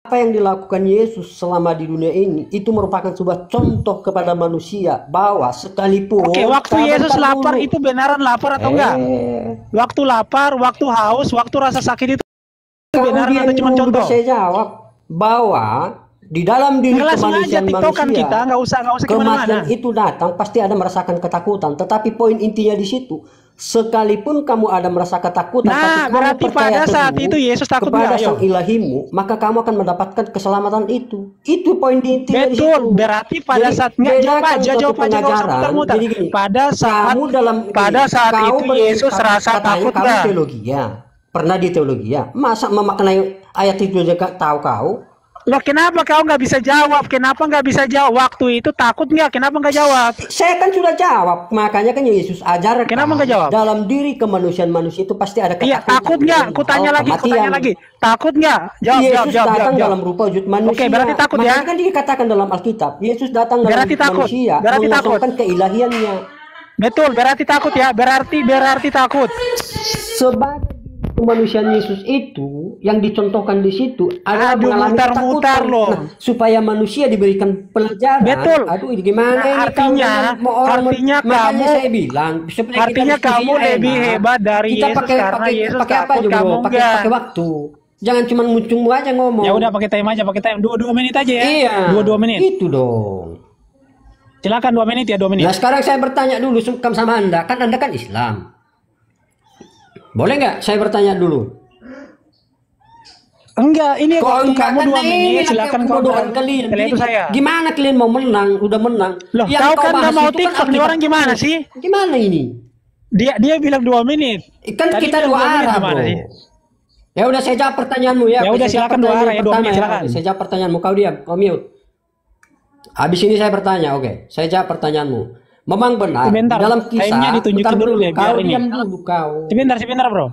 Apa yang dilakukan Yesus selama di dunia ini itu merupakan sebuah contoh kepada manusia bahwa sekalipun waktu Yesus lapar itu beneran lapar atau enggak? Waktu lapar, waktu haus, waktu rasa sakit itu beneran atau cuma contoh? Saya jawab bahwa di dalam diri kemanusiaan manusia, nggak usah kematian itu datang pasti ada merasakan ketakutan. Tetapi poin intinya di situ, sekalipun kamu ada merasa ketakutan, tapi berarti kamu percaya pada saat itu Yesus takut kepada Sang Ilahimu, maka kamu akan mendapatkan keselamatan itu. Itu poin intinya di situ. Betul. Berarti pada saat jawab aja. Jadi gini, pada saat itu Yesus rasa takut nggak? Pernah di teologi ya? Masa memaknai ayat itu juga tahu kau? Loh, kenapa kau nggak bisa jawab? Kenapa nggak bisa jawab? Waktu itu takut nggak? Kenapa nggak jawab? Saya kan sudah jawab. Makanya kan Yesus ajarkan. Kenapa nggak jawab? Dalam diri kemanusiaan manusia itu pasti ada ketakutan. Iya, takut nggak? Kutanya lagi. Takut nggak? Yesus datang dalam rupa wujud manusia. Oke, berarti takut ya? Makanya kan dikatakan dalam Alkitab, Yesus datang dalam wujud manusia, mengosongkan keilahiannya. Betul, berarti takut ya? Berarti takut. Sebagai kemanusiaan Yesus itu yang dicontohkan di situ adalah mengalami ketakutan. Nah, supaya manusia diberikan pelajaran. Betul. Aduh, artinya kamu, saya bilang, artinya kamu lebih hebat dari Yesus karena Yesus takut, kamu enggak. Pakai waktu. Jangan cuma muncung aja ngomong. Ya udah, pakai time aja, 2 menit aja ya. Iya. 2 menit. Itu dong. Silakan 2 menit ya, 2 menit. Nah, sekarang saya bertanya dulu sama Anda, kan Anda kan Islam. Boleh nggak saya bertanya dulu? Enggak, ini waktu kamu 2 menit, silakan kau kalian. Itu saya. Gimana kalian mau menang? Udah menang. Loh, kau kan nggak mau TikTok, nih orang gimana sih? Gimana ini? Dia bilang 2 menit. Kan kita 2 arah, bro. Ya udah, saya jawab pertanyaanmu ya. Ya udah, silakan 2 arah ya, 2 menit silakan. Saya jawab pertanyaanmu, kau diam, kau mute. Habis ini saya bertanya, oke. Saya jawab pertanyaanmu. Memang benar dalam kisah. Time-nya ditunjukin dulu ya, biar ini. Kau. Sebentar bro.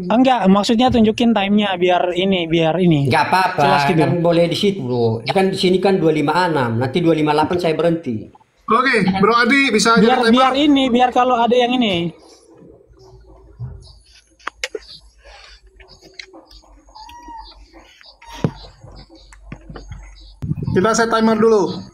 Enggak, maksudnya tunjukin time-nya biar ini. Enggak apa-apa, kan boleh di situ bro. Kan di sini kan 256, nanti 258 saya berhenti. Oke, Bro Adi bisa biar kalau ada yang ini. Kita set timer dulu.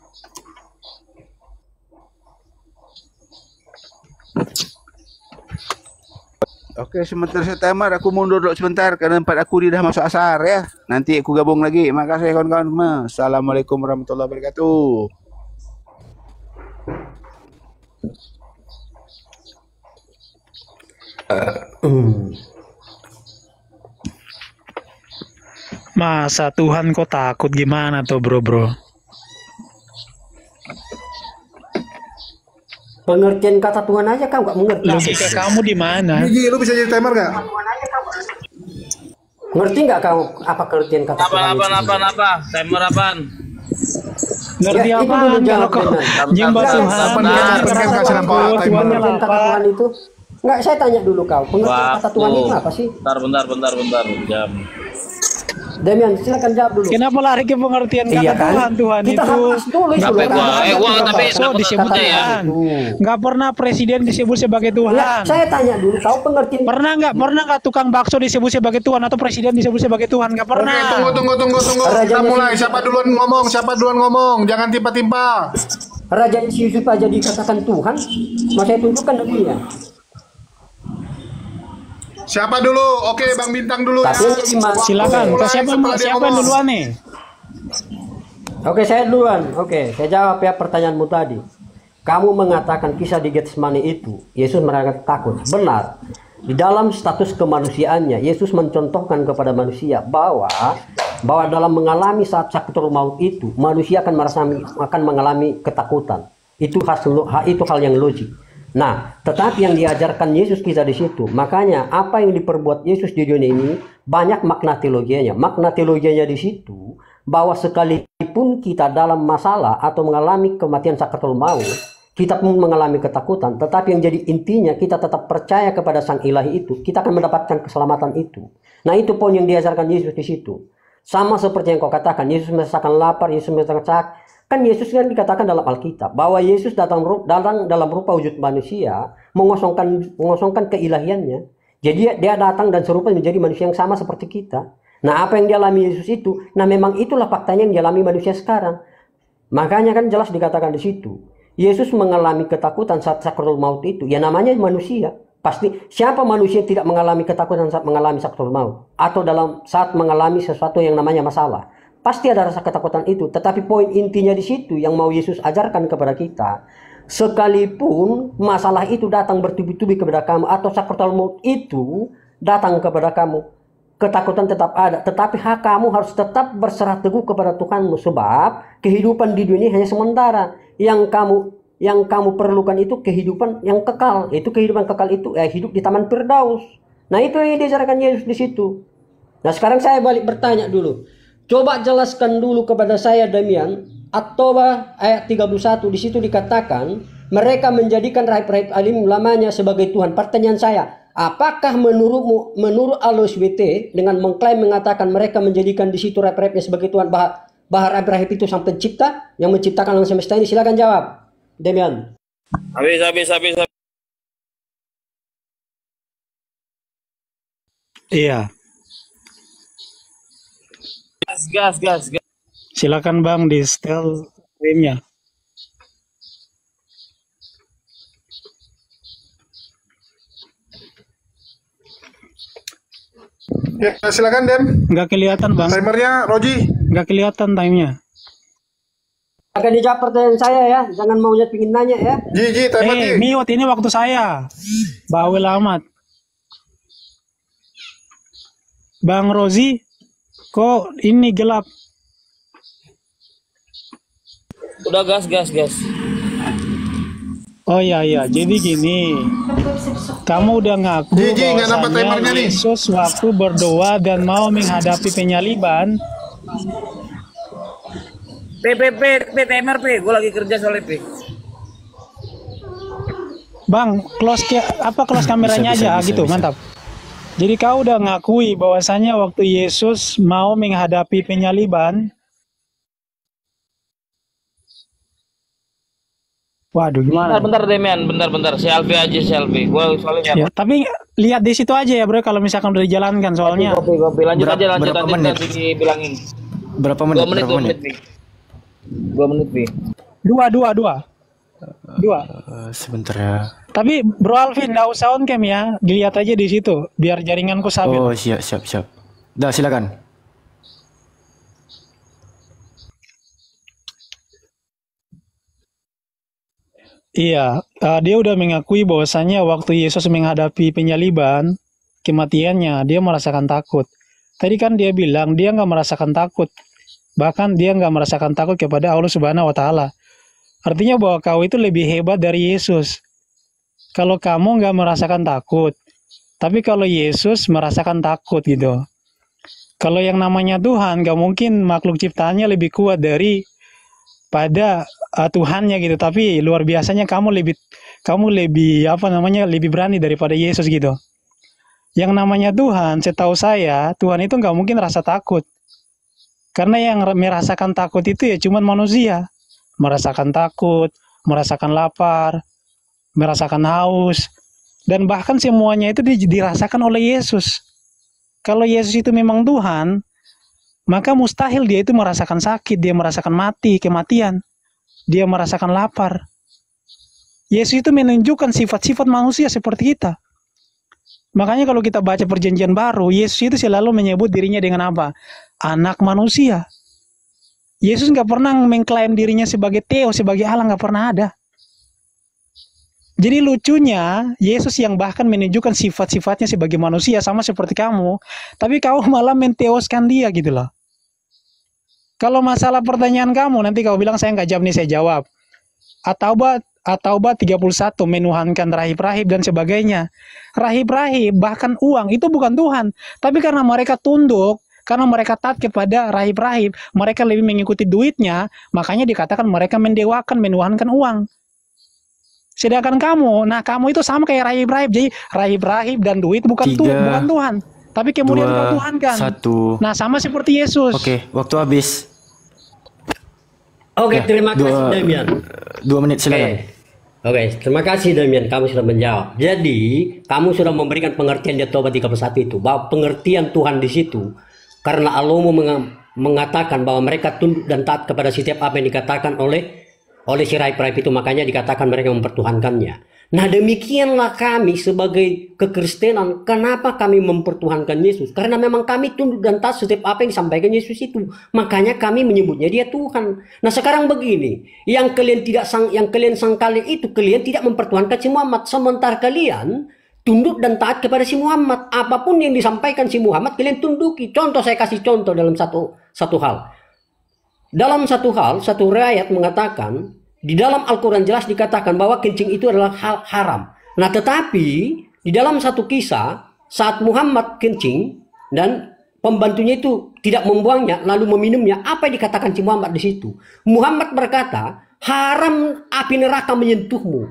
Oke, sebentar saya timer, aku mundur dulu sebentar karena tempat aku dah masuk asar ya. Nanti aku gabung lagi. Makasih kawan-kawan. Assalamualaikum warahmatullahi wabarakatuh. Masa Tuhan kok takut, gimana tuh bro? Pengertian kata Tuhan aja kamu nggak mengerti. Logika kamu di mana? Gigi, lu bisa jadi timer nggak? Ngerti nggak kamu apa pengertian kata Tuhan? Apa? Timer apaan? Ngerti ya, apa? Kalau kau nyembah Tuhan, pengertian kata Tuhan itu. Nggak, saya tanya dulu kau. Pengertian kata Tuhan itu apa sih? Bentar. Jam. Demian, silakan jawab dulu. Kenapa lari ke pengertian kata Tuhan? Tuhan kita itu tapi disebut Tuhan. Nggak pernah presiden disebut sebagai Tuhan. Ya, saya tanya dulu, kau pengertian. Pernah nggak tukang bakso disebut sebagai Tuhan atau presiden disebut sebagai Tuhan? Nggak pernah. Oke, tunggu. Kita mulai. Siapa duluan ngomong? Jangan timpa-timpa. Raja Yusuf aja dikatakan Tuhan. Mau saya tunjukkan dulu ya. Siapa dulu? Oke, Bang Bintang dulu ya. Silakan. Siapa duluan nih? Oke, saya duluan. Oke, saya jawab ya pertanyaanmu tadi. Kamu mengatakan kisah di Getsemani itu Yesus merasa takut. Benar. Di dalam status kemanusiaannya, Yesus mencontohkan kepada manusia bahwa dalam mengalami saat sakaratul maut itu, manusia akan mengalami ketakutan. Itu hal yang logik. Nah, tetapi yang diajarkan Yesus kita di situ, makanya apa yang diperbuat Yesus di dunia ini banyak makna teologianya. Makna teologianya di situ bahwa sekalipun kita dalam masalah atau mengalami kematian sakaratul maut, kita pun mengalami ketakutan, tetapi yang jadi intinya kita tetap percaya kepada Sang Ilahi itu, kita akan mendapatkan keselamatan itu. Nah, itu poin yang diajarkan Yesus di situ. Sama seperti yang kau katakan, Yesus merasakan lapar, Yesus merasakan sakit. Kan Yesus kan dikatakan dalam Alkitab bahwa Yesus datang dalam rupa wujud manusia, mengosongkan keilahiannya. Jadi dia datang dan serupa menjadi manusia yang sama seperti kita. Nah, apa yang dialami Yesus itu, nah memang itulah faktanya yang dialami manusia sekarang. Makanya kan jelas dikatakan di situ, Yesus mengalami ketakutan saat sakratul maut itu. Ya namanya manusia. Pasti siapa manusia yang tidak mengalami ketakutan saat mengalami sakratul maut atau dalam saat mengalami sesuatu yang namanya masalah. Pasti ada rasa ketakutan itu. Tetapi poin intinya di situ yang mau Yesus ajarkan kepada kita, sekalipun masalah itu datang bertubi-tubi kepada kamu atau sakratul maut itu datang kepada kamu, ketakutan tetap ada, tetapi kamu harus tetap berserah teguh kepada Tuhanmu, sebab kehidupan di dunia hanya sementara. Yang kamu perlukan itu kehidupan yang kekal. Itu kehidupan kekal itu hidup di Taman Firdaus. Nah, itu yang diajarkan Yesus di situ. Nah, sekarang saya balik bertanya dulu. Coba jelaskan dulu kepada saya, Damian, At-Taubah ayat 31 di situ dikatakan mereka menjadikan rahib-rahib alim lamanya sebagai Tuhan. Pertanyaan saya, apakah menurut Alois WT dengan mengklaim mengatakan mereka menjadikan di situ rahib-rahibnya sebagai Tuhan, bahar rahib itu sang pencipta yang menciptakan alam semesta ini? Silakan jawab, Damian. Habis. Iya. Gas. Silakan Bang di setel streamnya. Ya, silakan Den. Nggak kelihatan Bang. Timernya Roji. Nggak kelihatan time-nya. Akan dijawab pertanyaan saya ya, jangan maunya pingin nanya ya. Ji, timer Ji. Miot, ini waktu saya. Bawel amat. Bang Rozi, kok ini gelap? Udah gas. Oh iya, jadi gini. Kamu udah ngaku Ji, nggak nampak timernya bahwasanya nih. Yesus waktu berdoa dan mau menghadapi penyaliban. Timer, gue lagi kerja soalnya, P. Bang, close kameranya aja gitu, mantap. Jadi kau udah ngakui bahwasanya waktu Yesus mau menghadapi penyaliban. Waduh, gimana? Bentar, Demian. Bentar. Selfie. Gue soalnya Ya, tapi lihat di situ aja ya, Bro, kalau misalkan udah dijalankan soalnya. Kopi. Lanjut Berapa menit? nanti dibilangin. Berapa menit? 2 menit, Pi. 2 menit, Pi. Dua. Sebentar ya. Tapi Bro Alvin, nggak usah on cam ya, dilihat aja di situ, biar jaringanku stabil. Oh, siap. Dah, silakan. Iya, dia udah mengakui bahwasannya waktu Yesus menghadapi penyaliban, kematiannya, dia merasakan takut. Tadi kan dia bilang dia nggak merasakan takut, bahkan dia nggak merasakan takut kepada Allah Subhanahu Wa Taala. Artinya bahwa kau itu lebih hebat dari Yesus. Kalau kamu nggak merasakan takut, tapi kalau Yesus merasakan takut gitu. Kalau yang namanya Tuhan, nggak mungkin makhluk ciptaannya lebih kuat dari pada Tuhannya gitu. Tapi luar biasanya kamu lebih lebih berani daripada Yesus gitu. Yang namanya Tuhan, setahu saya, Tuhan itu nggak mungkin rasa takut. Karena yang merasakan takut itu ya cuman manusia. Merasakan takut, merasakan lapar, merasakan haus, dan bahkan semuanya itu dirasakan oleh Yesus. Kalau Yesus itu memang Tuhan, maka mustahil dia itu merasakan sakit, dia merasakan kematian, dia merasakan lapar. Yesus itu menunjukkan sifat-sifat manusia seperti kita. Makanya kalau kita baca perjanjian baru, Yesus itu selalu menyebut dirinya dengan apa? Anak manusia. Yesus nggak pernah mengklaim dirinya sebagai Theo, sebagai Allah, nggak pernah ada. Jadi lucunya, Yesus yang bahkan menunjukkan sifat-sifatnya sebagai manusia, sama seperti kamu, tapi kau malah menteoskan dia gitu loh. Kalau masalah pertanyaan kamu, nanti kau bilang saya nggak jawab nih, saya jawab. At-Taubah 31, menuhankan rahib-rahib dan sebagainya. Rahib-rahib, bahkan uang, itu bukan Tuhan. Tapi karena mereka tunduk, karena mereka taat kepada rahib-rahib, mereka lebih mengikuti duitnya, makanya dikatakan mereka mendewakan, menuhankan uang. Sedangkan kamu itu sama kayak rahib-rahib. Jadi rahib-rahib dan duit bukan Tuhan. Tapi kemudian kau tuhankan. Nah, sama seperti Yesus. Oke, waktu habis. Oke, terima kasih Damian. 2 menit silakan. Oke, terima kasih Damian, kamu sudah menjawab. Jadi, kamu sudah memberikan pengertian di At-Taubah 31 itu, bahwa pengertian Tuhan di situ, Karena Allah mengatakan bahwa mereka tunduk dan taat kepada setiap apa yang dikatakan oleh si raib-raib itu, makanya dikatakan mereka mempertuhankannya. Nah, demikianlah kami sebagai kekristenan, kenapa kami mempertuhankan Yesus? Karena memang kami tunduk dan taat setiap apa yang disampaikan Yesus itu. Makanya kami menyebutnya dia Tuhan. Nah, sekarang begini, yang kalian sangkali itu, kalian tidak mempertuhankan si Muhammad, sementara kalian tunduk dan taat kepada si Muhammad. Apapun yang disampaikan si Muhammad, kalian tunduki. Contoh, saya kasih contoh dalam satu hal. Dalam satu riwayat mengatakan, di dalam Al-Quran jelas dikatakan bahwa kencing itu adalah hal haram. Nah, tetapi di dalam satu kisah, saat Muhammad kencing dan pembantunya itu tidak membuangnya, lalu meminumnya, apa yang dikatakan si Muhammad di situ? Muhammad berkata, haram api neraka menyentuhmu.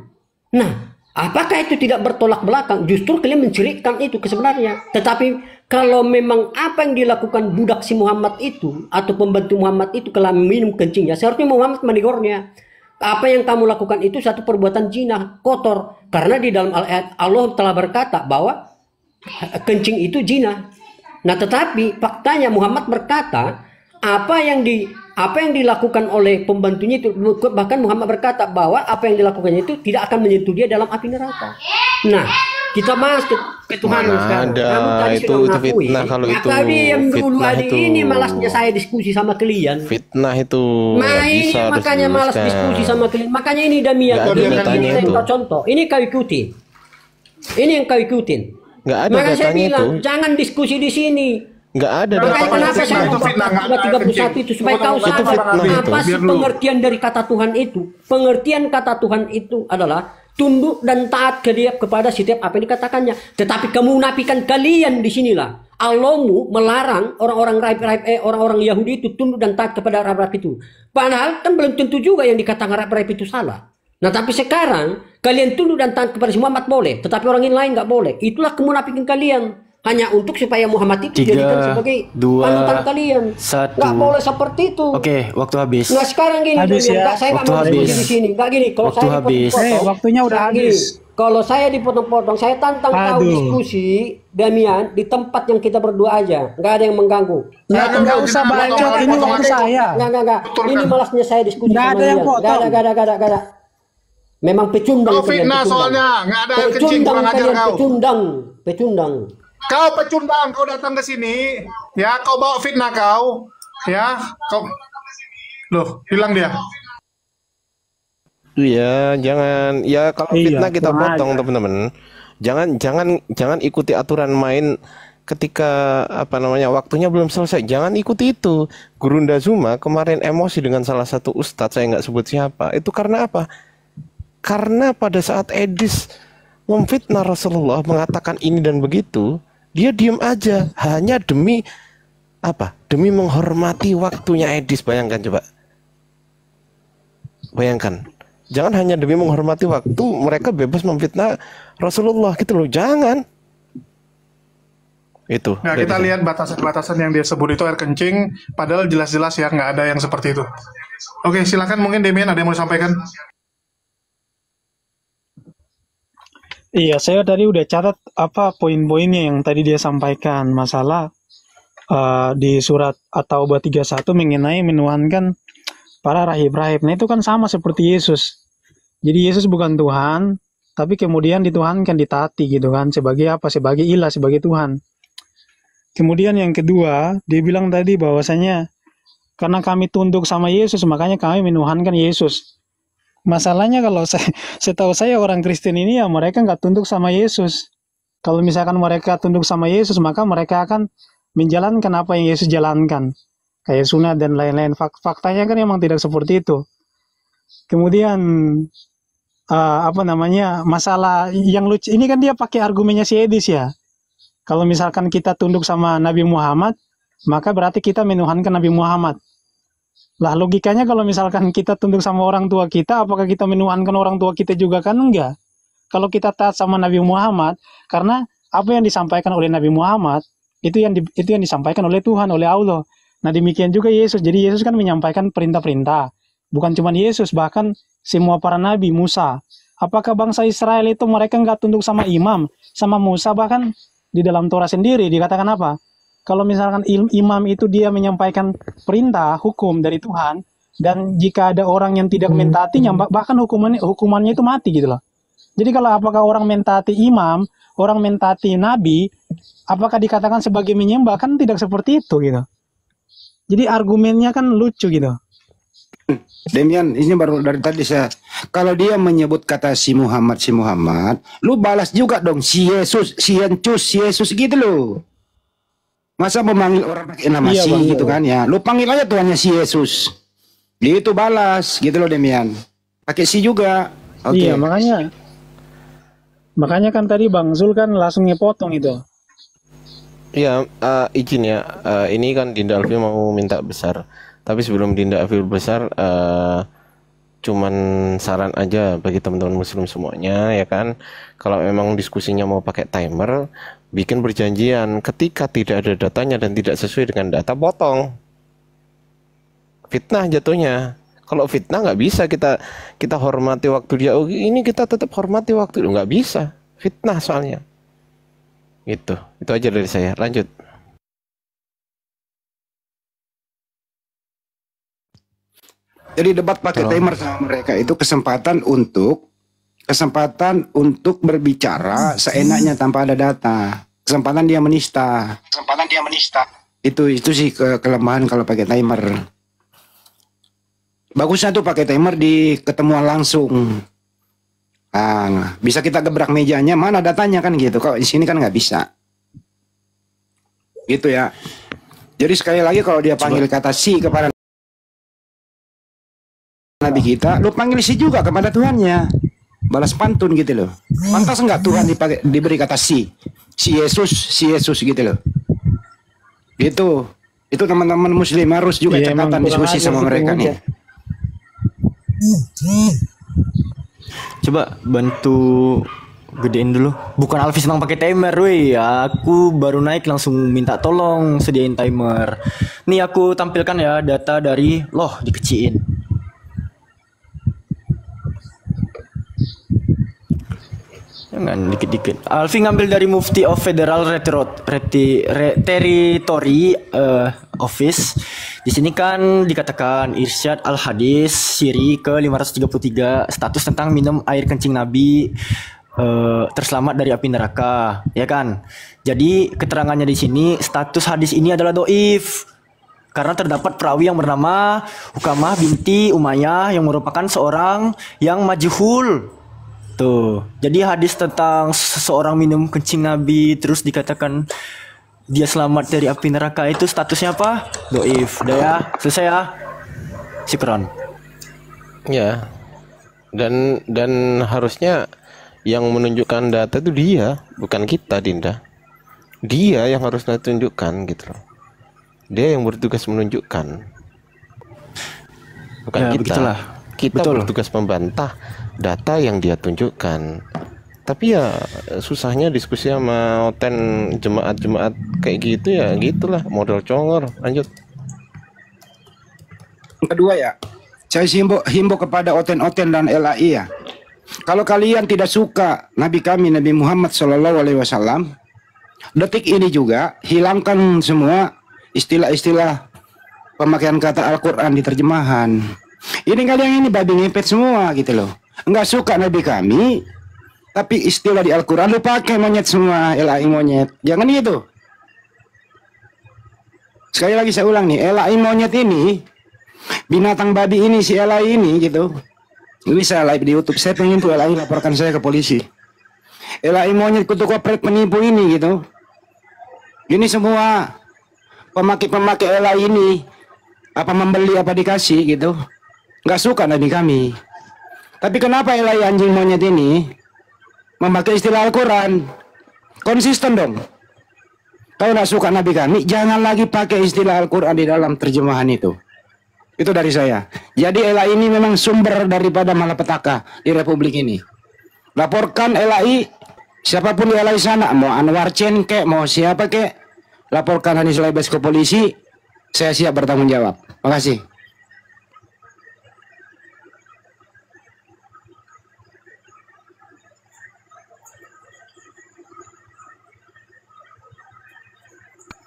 Nah, apakah itu tidak bertolak belakang? Justru kalian menceritakan itu sebenarnya. Tetapi kalau memang apa yang dilakukan budak si Muhammad itu atau pembantu Muhammad itu kalau minum kencingnya, seharusnya Muhammad menegurnya. Apa yang kamu lakukan itu satu perbuatan zina, kotor. Karena di dalam ayat Allah telah berkata bahwa kencing itu zina. Nah, tetapi faktanya Muhammad berkata apa yang dilakukan oleh pembantunya itu, bahkan Muhammad berkata bahwa apa yang dilakukannya itu tidak akan menyentuh dia dalam api neraka. Nah, kita bahas ke Tuhan sekarang. Kamu tadi itu sudah mengakui. fitnah kalau itu. Tadi yang dulu Fitnah hari itu. ini malasnya saya diskusi sama kalian. Fitnah itu. Nah, nggak ini bisa makanya malas diselesaikan. diskusi sama kalian. Makanya ini Damian. Nggak ada Ini datanya saya itu. minta contoh. Ini kau ikutin. Ini yang kau ikutin. Nggak ada Maka saya datanya bilang itu. jangan diskusi di sini. Nggak ada Makanya datanya. kenapa saya itu fitnah, nggak ada 31 itu supaya kau kencing. sadar fitnah itu. apa sih Biar dulu. pengertian dari kata Tuhan itu. Pengertian kata Tuhan itu adalah tunduk dan taat kepada setiap apa yang dikatakannya. Tetapi kemunafikan kalian di sinilah. Allahmu melarang orang-orang orang-orang Yahudi itu tunduk dan taat kepada raib-raib itu. Padahal kan belum tentu juga yang dikatakan raib-raib itu salah. Nah, tapi sekarang kalian tunduk dan taat kepada si Muhammad boleh, tetapi orang lain nggak boleh. Itulah kemunafikan kalian. Hanya untuk supaya Muhammad itu 3, dijadikan sebagai 2, panutan kalian. 1. Nggak boleh seperti itu. Oke, waktu habis. Nah, sekarang gini, Habis Damian. ya. Nggak, saya nggak Waktu mau diskusi habis. di sini. Nggak gini, kalau Waktu saya habis. dipotong-potong, Waktunya udah gini, habis. kalau saya dipotong-potong, saya tantang kau Aduh. diskusi, Damian, di tempat yang kita berdua aja. Nggak ada yang mengganggu. Nggak usah bacot, ini waktu saya. Nggak. Betul Ini kan? malasnya saya diskusi Nggak sama ada yang dia. potong. Nggak ada. Memang pecundang Kau fitnah soalnya, nggak ada kencing, kurang ajar kau. Pecundang. Kau pecundang, kau datang ke sini, ya kau bawa fitnah kau, ya kau, loh hilang dia. Iya, jangan. Ya kalau Iya, fitnah kita kurang potong, ajar. teman-teman. Jangan ikuti aturan main ketika apa namanya waktunya belum selesai. Jangan ikuti itu. Gurunda Zuma kemarin emosi dengan salah satu ustadz, saya nggak sebut siapa. Itu karena apa? Karena pada saat Edis memfitnah Rasulullah, mengatakan ini dan begitu, dia diem aja hanya demi apa? Demi menghormati waktunya Edis. Bayangkan coba. Bayangkan. Jangan hanya demi menghormati waktu mereka bebas memfitnah Rasulullah gitu loh. Jangan. Itu. Nah, kita lihat batasan-batasan yang dia sebut itu air kencing, padahal jelas-jelas ya nggak ada yang seperti itu. Oke, silakan mungkin Demian ada yang mau disampaikan. Iya, saya tadi udah catat apa poin-poinnya yang tadi dia sampaikan. Masalah di surat At-Taubah 31 mengenai menuhankan para rahib-rahib. Nah, itu kan sama seperti Yesus. Jadi Yesus bukan Tuhan, tapi kemudian dituhankan, ditaati gitu kan. Sebagai apa? Sebagai ilah, sebagai Tuhan. Kemudian yang kedua, dia bilang tadi bahwasanya karena kami tunduk sama Yesus, makanya kami menuhankan Yesus. Masalahnya kalau setahu saya orang Kristen ini ya mereka nggak tunduk sama Yesus. Kalau misalkan mereka tunduk sama Yesus, maka mereka akan menjalankan apa yang Yesus jalankan. Kayak sunat dan lain-lain. Faktanya kan memang tidak seperti itu. Kemudian masalah yang lucu ini kan dia pakai argumennya si Edis ya. Kalau misalkan kita tunduk sama Nabi Muhammad, maka berarti kita menuhankan Nabi Muhammad. Lah logikanya kalau misalkan kita tunduk sama orang tua kita, apakah kita menuhankan orang tua kita juga? Kan enggak. Kalau kita taat sama Nabi Muhammad, karena apa yang disampaikan oleh Nabi Muhammad itu yang disampaikan oleh Tuhan, oleh Allah. Nah demikian juga Yesus. Jadi Yesus kan menyampaikan perintah-perintah. Bukan cuma Yesus, bahkan semua para nabi, Musa. Apakah bangsa Israel itu mereka enggak tunduk sama imam, sama Musa? Bahkan di dalam Torah sendiri dikatakan apa? kalau misalkan imam itu dia menyampaikan perintah hukum dari Tuhan, dan jika ada orang yang tidak mentaatinya, bahkan hukumannya itu mati gitu loh. Jadi kalau apakah orang mentaati imam, orang mentaati nabi, apakah dikatakan sebagai menyembah? Kan tidak seperti itu gitu. Jadi argumennya kan lucu gitu. Demian, ini baru dari tadi saya. Kalau dia menyebut kata si Muhammad, lu balas juga dong si Yesus, si Yesus, si Yesus gitu loh. Masa memanggil orang pakai nama Iya, si Bang. gitu kan ya? Lu panggil aja Tuhannya si Yesus. Gitu balas, gitu loh Demian. Pakai si juga. Oke. Iya, makanya kan tadi Bang Zul kan langsung ngepotong itu. Ya, izin ya. Ini kan Dinda Alfi mau minta besar. Tapi sebelum Dinda Alfi besar, cuman saran aja bagi teman-teman muslim semuanya ya kan. Kalau memang diskusinya mau pakai timer, bikin perjanjian. Ketika tidak ada datanya dan tidak sesuai dengan data, potong. Fitnah jatuhnya. Kalau fitnah nggak bisa kita hormati waktu dia. Oh, ini kita tetap hormati waktu itu, nggak bisa. Fitnah soalnya. Itu aja dari saya. Lanjut. Jadi debat pakai timer sama mereka itu kesempatan untuk berbicara seenaknya tanpa ada data. Kesempatan dia menista. Itu sih kelemahan kalau pakai timer. Bagusnya tuh pakai timer di ketemuan langsung. Nah, bisa kita gebrak mejanya, mana datanya kan gitu. Kalau di sini kan nggak bisa. Gitu ya. Jadi sekali lagi kalau dia panggil kata si kepada Nabi kita, lu panggil si juga kepada Tuhannya. Balas pantun gitu loh. Pantas enggak Tuhan diberi kata si Yesus gitu loh. Gitu. Itu teman-teman muslim harus juga Iya, emang catatan kurang diskusi ajar sama gitu, mereka Bang. nih. Coba bantu gedein dulu. Bukan Alfi senang pakai timer, woi. Aku baru naik langsung minta tolong sediain timer. Nih aku tampilkan ya data dari loh dikecilin. Jangan dikit-dikit. Alfi ngambil dari Mufti of Federal Territory Office. Di sini kan dikatakan Irsyad Al-Hadis siri ke 533 status tentang minum air kencing Nabi terselamat dari api neraka, ya kan? Jadi keterangannya di sini status hadis ini adalah doif karena terdapat perawi yang bernama Hukamah binti Umayyah yang merupakan seorang yang majhul. Tuh, jadi hadis tentang seseorang minum kencing Nabi terus dikatakan dia selamat dari api neraka itu statusnya apa? Doif. Udah ya, selesai ya. Syukron. Ya. Dan harusnya yang menunjukkan data itu dia, bukan kita, Dinda. Dia yang harus tunjukkan gitu loh. Dia yang bertugas menunjukkan. Bukan Ya, kita. begitulah. Kita Betul. bertugas membantah data yang dia tunjukkan. Tapi ya susahnya diskusi sama jemaat-jemaat kayak gitu ya, gitulah modal congor. Lanjut. Kedua ya, saya himbau kepada oten-oten dan LAI ya. Kalau kalian tidak suka Nabi kami Nabi Muhammad SAW, detik ini juga hilangkan semua istilah-istilah pemakaian kata Al-Quran di terjemahan. Ini kalian ini babi ngepet semua gitu loh. Enggak suka Nabi kami, tapi istilah di Al-Quran lu pakai monyet semua, LAI monyet. Jangan gitu. Sekali lagi saya ulang nih, LAI monyet ini, binatang babi ini, si LAI ini gitu. Bisa live di YouTube. Saya pengen tuh LAI laporkan saya ke polisi. LAI monyet kutu kopret penipu ini gitu. Ini semua pemakai LAI ini apa membeli apa dikasih gitu. Nggak suka Nabi kami. Tapi kenapa LAI anjing monyet ini memakai istilah Al-Quran? Konsisten dong. Kalau nggak suka Nabi kami, jangan lagi pakai istilah Al-Quran di dalam terjemahan itu. Itu dari saya. Jadi LAI ini memang sumber daripada malapetaka di Republik ini. Laporkan LAI, siapapun di LAI sana, mau Anwar Chen kek, mau siapa kek, laporkan Hanis Laibas ke polisi, saya siap bertanggung jawab. Makasih.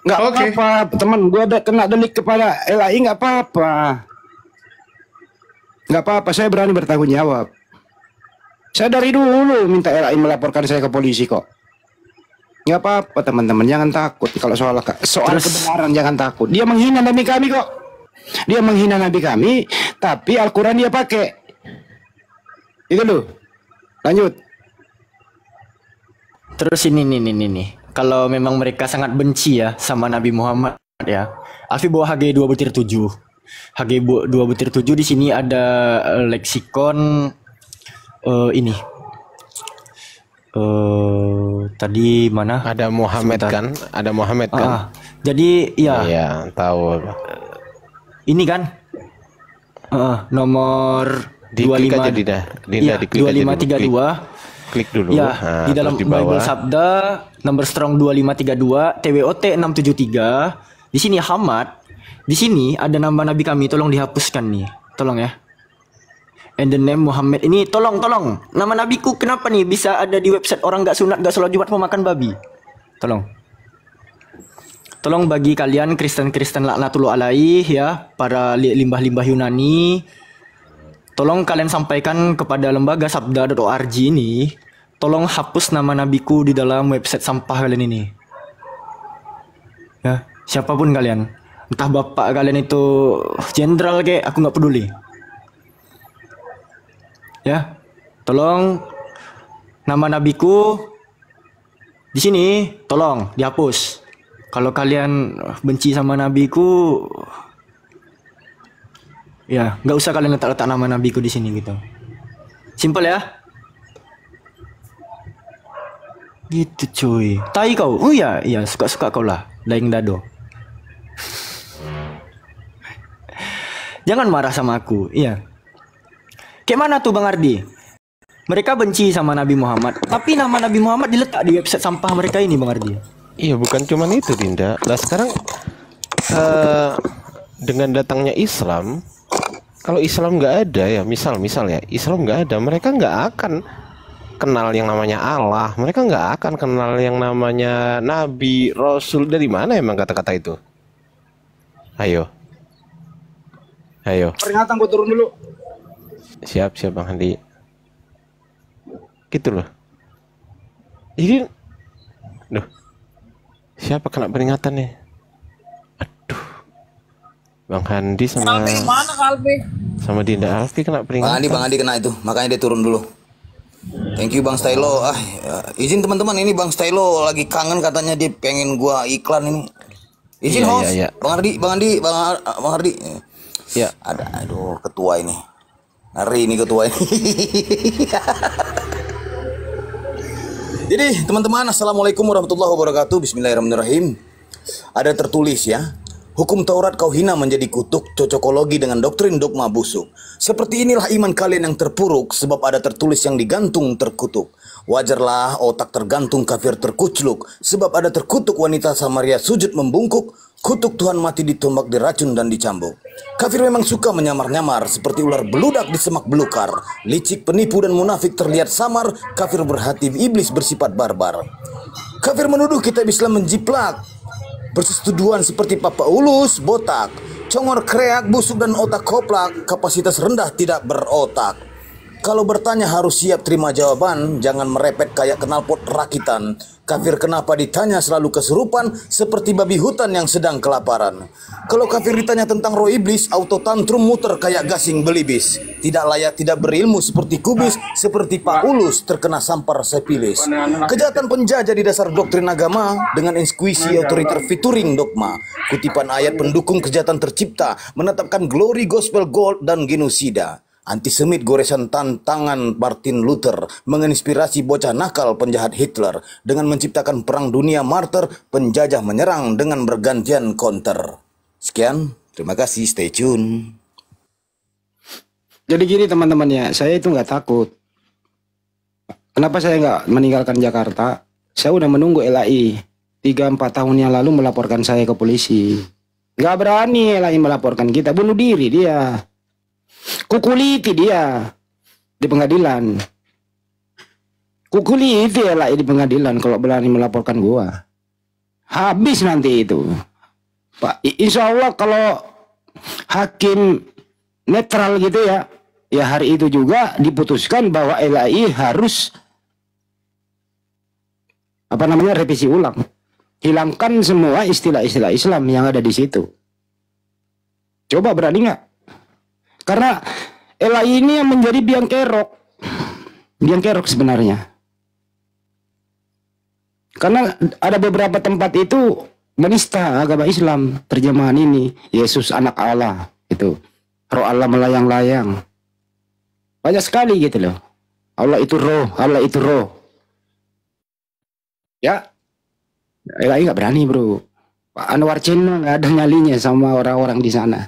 Nggak Oke. apa-apa, teman. Gua ada kena delik kepada LAI, nggak apa-apa. Nggak apa-apa, saya berani bertanggung jawab. Saya dari dulu minta LAI melaporkan saya ke polisi kok. Nggak apa-apa teman-teman, jangan takut. Kalau soal kebenaran jangan takut. Dia menghina nabi kami kok. Dia menghina nabi kami, tapi Al-Quran dia pakai. Itu loh. Lanjut. Terus ini nih. Kalau memang mereka sangat benci ya sama Nabi Muhammad ya. Alfi bawa HG 2/7. HG 2/7 di sini ada leksikon ini. Tadi mana? Ada Muhammad Sebentar. kan? Ada Muhammad kan? Jadi ya Iya, tahu. ini kan nomor Diklik 25 aja Dinda. Dinda Iya, diklik aja dulu. 2532. Klik dulu. Ya, Nah, di dalam terus di bawah. Bible Sabda number strong 2532 TWOT 673. Di sini Hamad. Di sini ada nama nabi kami, tolong dihapuskan nih. Tolong ya. And the name Muhammad ini tolong. Nama nabiku kenapa nih bisa ada di website orang gak sunat, gak sholat Jumat, memakan babi? Tolong bagi kalian Kristen-Kristen laknatullah alaih ya, para limbah-limbah Yunani. Tolong kalian sampaikan kepada lembaga sabda.org ini, tolong hapus nama nabiku di dalam website sampah kalian ini. Ya, siapapun kalian. Entah bapak kalian itu jenderal kayak, aku nggak peduli. Ya, tolong nama nabiku di sini tolong dihapus. Kalau kalian benci sama nabiku, ya nggak usah kalian letak-letak nama nabiku di sini gitu. Simple ya. Gitu cuy. Tai kau. Oh iya, suka-suka kau lah. Daeng dado. Jangan marah sama aku. Iya. Kayak mana tuh Bang Ardi? Mereka benci sama Nabi Muhammad, tapi nama Nabi Muhammad diletak di website sampah mereka ini, Bang Ardi. Iya, bukan cuma itu Dinda. Nah sekarang dengan datangnya Islam, kalau Islam nggak ada ya, misal ya, Islam nggak ada, mereka nggak akan kenal yang namanya Allah, mereka nggak akan kenal yang namanya Nabi, Rasul. Dari mana emang kata-kata itu? Ayo. Peringatan gue turun dulu. Siap Bang Handi. Gitu loh. Jadi, siapa kena peringatan nih? Aduh, Bang Handi sama Mana Kalbi? sama Dinda Alfi kena peringatan. Bang Andi kena itu, makanya dia turun dulu. Thank you Bang Stylo. Izin teman-teman, ini Bang Stylo lagi kangen katanya, dia pengen gua iklan ini. Izin Iya, host. iya. Bang Andi. Ya. Aduh, ketua ini. Ngeri ini ketua ini. Jadi teman-teman, assalamualaikum warahmatullahi wabarakatuh. Bismillahirrahmanirrahim. Ada tertulis ya, hukum Taurat kau hina menjadi kutuk, cocokologi dengan doktrin dogma busuk. Seperti inilah iman kalian yang terpuruk, sebab ada tertulis yang digantung terkutuk. Wajarlah otak tergantung kafir terkucluk, sebab ada terkutuk wanita Samaria sujud membungkuk, kutuk Tuhan mati ditombak, diracun dan dicambuk. Kafir memang suka menyamar-nyamar, seperti ular beludak di semak belukar. Licik, penipu dan munafik terlihat samar, kafir berhati iblis bersifat barbar. Kafir menuduh kitab Islam menjiplak, bersetujuan seperti Papa Ulus, botak, congor kreak, busuk dan otak koplak, kapasitas rendah tidak berotak. Kalau bertanya harus siap terima jawaban, jangan merepet kayak knalpot rakitan. Kafir kenapa ditanya selalu kesurupan, seperti babi hutan yang sedang kelaparan. Kalau kafir ditanya tentang roh iblis, auto tantrum muter kayak gasing belibis. Tidak layak, tidak berilmu seperti kubis, seperti Pak Ulus terkena sampar sepilis. Kejahatan penjajah di dasar doktrin agama, dengan inskuisi otoriter featuring dogma. Kutipan ayat pendukung kejahatan tercipta, menetapkan glory gospel gold dan genosida. Antisemit goresan tantangan Martin Luther, menginspirasi bocah nakal penjahat Hitler. Dengan menciptakan perang dunia martyr, penjajah menyerang dengan bergantian counter. Sekian, terima kasih, stay tune. Jadi gini teman-teman ya, saya itu nggak takut. Kenapa saya nggak meninggalkan Jakarta? Saya udah menunggu LAI 3-4 tahun yang lalu melaporkan saya ke polisi. Nggak berani LAI melaporkan kita, bunuh diri dia. Kukuliti dia di pengadilan. Kukuliti LAI di pengadilan kalau berani melaporkan gua. Habis nanti itu. Pak, insya Allah kalau hakim netral gitu ya, ya hari itu juga diputuskan bahwa LAI harus revisi ulang. Hilangkan semua istilah-istilah Islam yang ada di situ. Coba berani nggak? Karena LAI ini yang menjadi biang kerok sebenarnya. Karena ada beberapa tempat itu menista agama Islam, terjemahan ini Yesus anak Allah itu, roh Allah melayang-layang, banyak sekali gitu loh. Allah itu roh ya. LAI nggak berani bro. Pak Anwar Cina nggak ada nyalinya sama orang-orang di sana.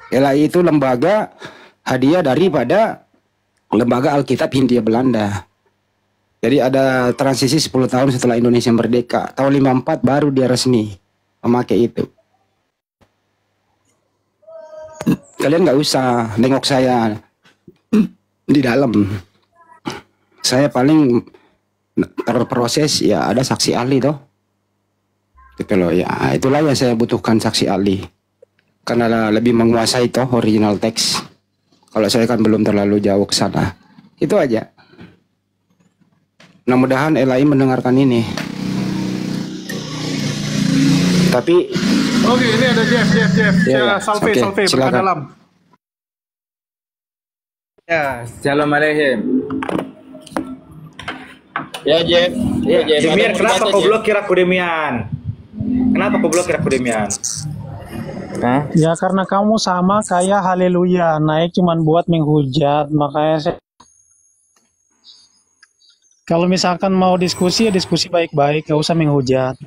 LAI itu lembaga hadiah daripada lembaga Alkitab Hindia Belanda. Jadi ada transisi 10 tahun setelah Indonesia merdeka. Tahun 54 baru dia resmi memakai itu. Kalian nggak usah nengok saya di dalam. Saya paling terproses ya ada saksi ahli toh. Gitu loh ya. Itulah yang saya butuhkan, saksi ahli. Karena lebih menguasai toh original teks. Kalau saya kan belum terlalu jauh ke sana. Itu aja. Mudah-mudahan LAI mendengarkan ini. Tapi Oke, ini ada Jeff. Ya, Salve, oke, Salve, silakan. berkat dalam. Ya, Assalamualaikum. Ya Jeff. Ya Jeff. Demian, kenapa kau blokir aku Demian? Kenapa kau blokir aku Demian? Hah? Ya karena kamu sama kayak Haleluya, naik cuman buat menghujat, makanya saya kalau misalkan mau diskusi ya diskusi baik-baik, gak usah menghujat.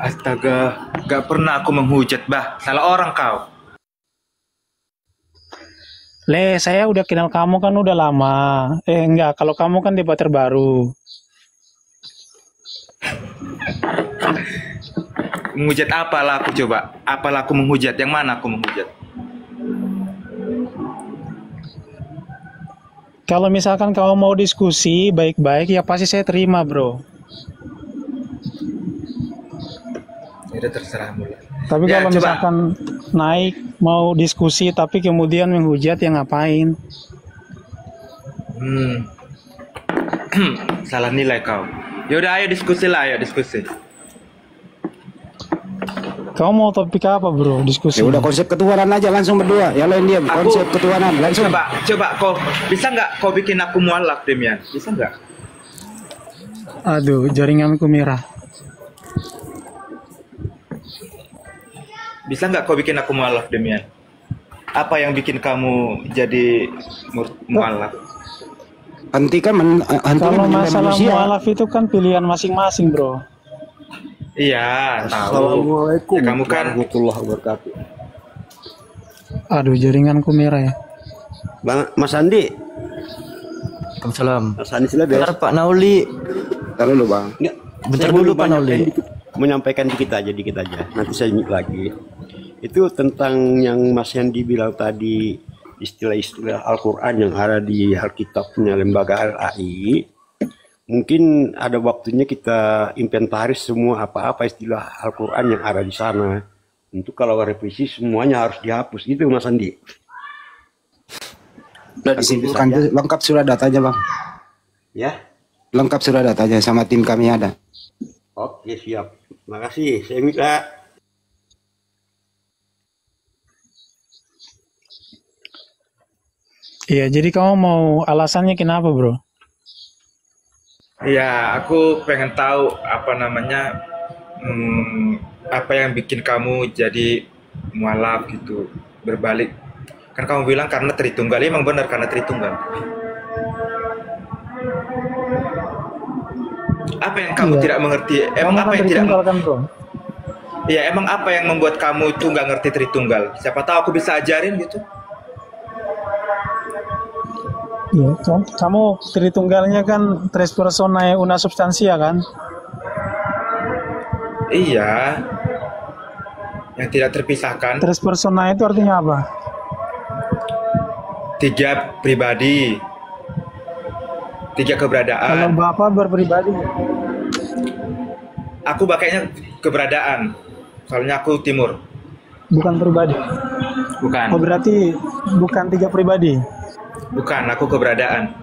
Astaga, gak pernah aku menghujat, bah. Salah orang kau. Le, saya udah kenal kamu kan udah lama. Enggak, kalau kamu kan debater baru. Menghujat apalah aku coba? Apalah aku menghujat? Yang mana aku menghujat? Kalau misalkan kamu mau diskusi baik-baik ya pasti saya terima, bro. Ya udah terserah mulai. Tapi Ya, kalau coba. misalkan naik mau diskusi tapi kemudian menghujat ya ngapain? Salah nilai kau. Ya udah ayo diskusi lah, ayo diskusi. Kamu mau topik apa, bro? Diskusi. ya udah konsep ketuhanan aja langsung berdua. Ya lain diam. Konsep ketuhanan langsung. Coba kau bisa nggak kau bikin aku mualaf Demian? Bisa nggak? Aduh, jaringanku merah. Bisa nggak kau bikin aku mualaf Demian? Apa yang bikin kamu jadi mualaf? Hentikan Kalau menilai masalah manusia. mualaf itu kan pilihan masing-masing, bro. Iya, tahu. Assalamualaikum Ya, kamu kan warahmatullahi wabarakatuh. Aduh, jaringanku merah ya. Bang Mas Andi. Waalaikumsalam. Mas Andi silahkan. Bentar Pak Nauli. Bentar dulu bang. Nggak, Bentar saya dulu, mau Pak Nauli. menyampaikan dikit aja. Nanti saya nyik lagi. Itu tentang yang Mas Yandi bilang tadi, istilah-istilah Al-Quran yang ada di Alkitabnya lembaga LAI. Mungkin ada waktunya kita inventaris semua apa-apa istilah Al-Quran yang ada di sana. Untuk kalau revisi semuanya harus dihapus gitu Mas Andi. Udah disimpulkan lengkap surat datanya bang. Ya. Lengkap surat datanya sama tim kami ada. Oke siap. Makasih. Saya minta. Iya, jadi kamu mau alasannya kenapa, bro? Iya, aku pengen tahu apa namanya, apa yang bikin kamu jadi mualaf gitu, berbalik. Kan kamu bilang karena Tritunggal, emang benar karena Tritunggal. Apa yang kamu tidak mengerti? Emang apa yang tidak? Kan, bro? Iya, emang apa yang membuat kamu itu nggak ngerti Tritunggal? Siapa tahu aku bisa ajarin gitu. Iya, kamu Tritunggalnya kan tres personae una substansia kan? Iya, yang tidak terpisahkan. Tres personae itu artinya apa? 3 pribadi, 3 keberadaan. Kalau Bapak berpribadi, Aku pakainya keberadaan. Soalnya aku timur. Bukan pribadi. Bukan. Oh, berarti bukan 3 pribadi. Bukan, aku keberadaan.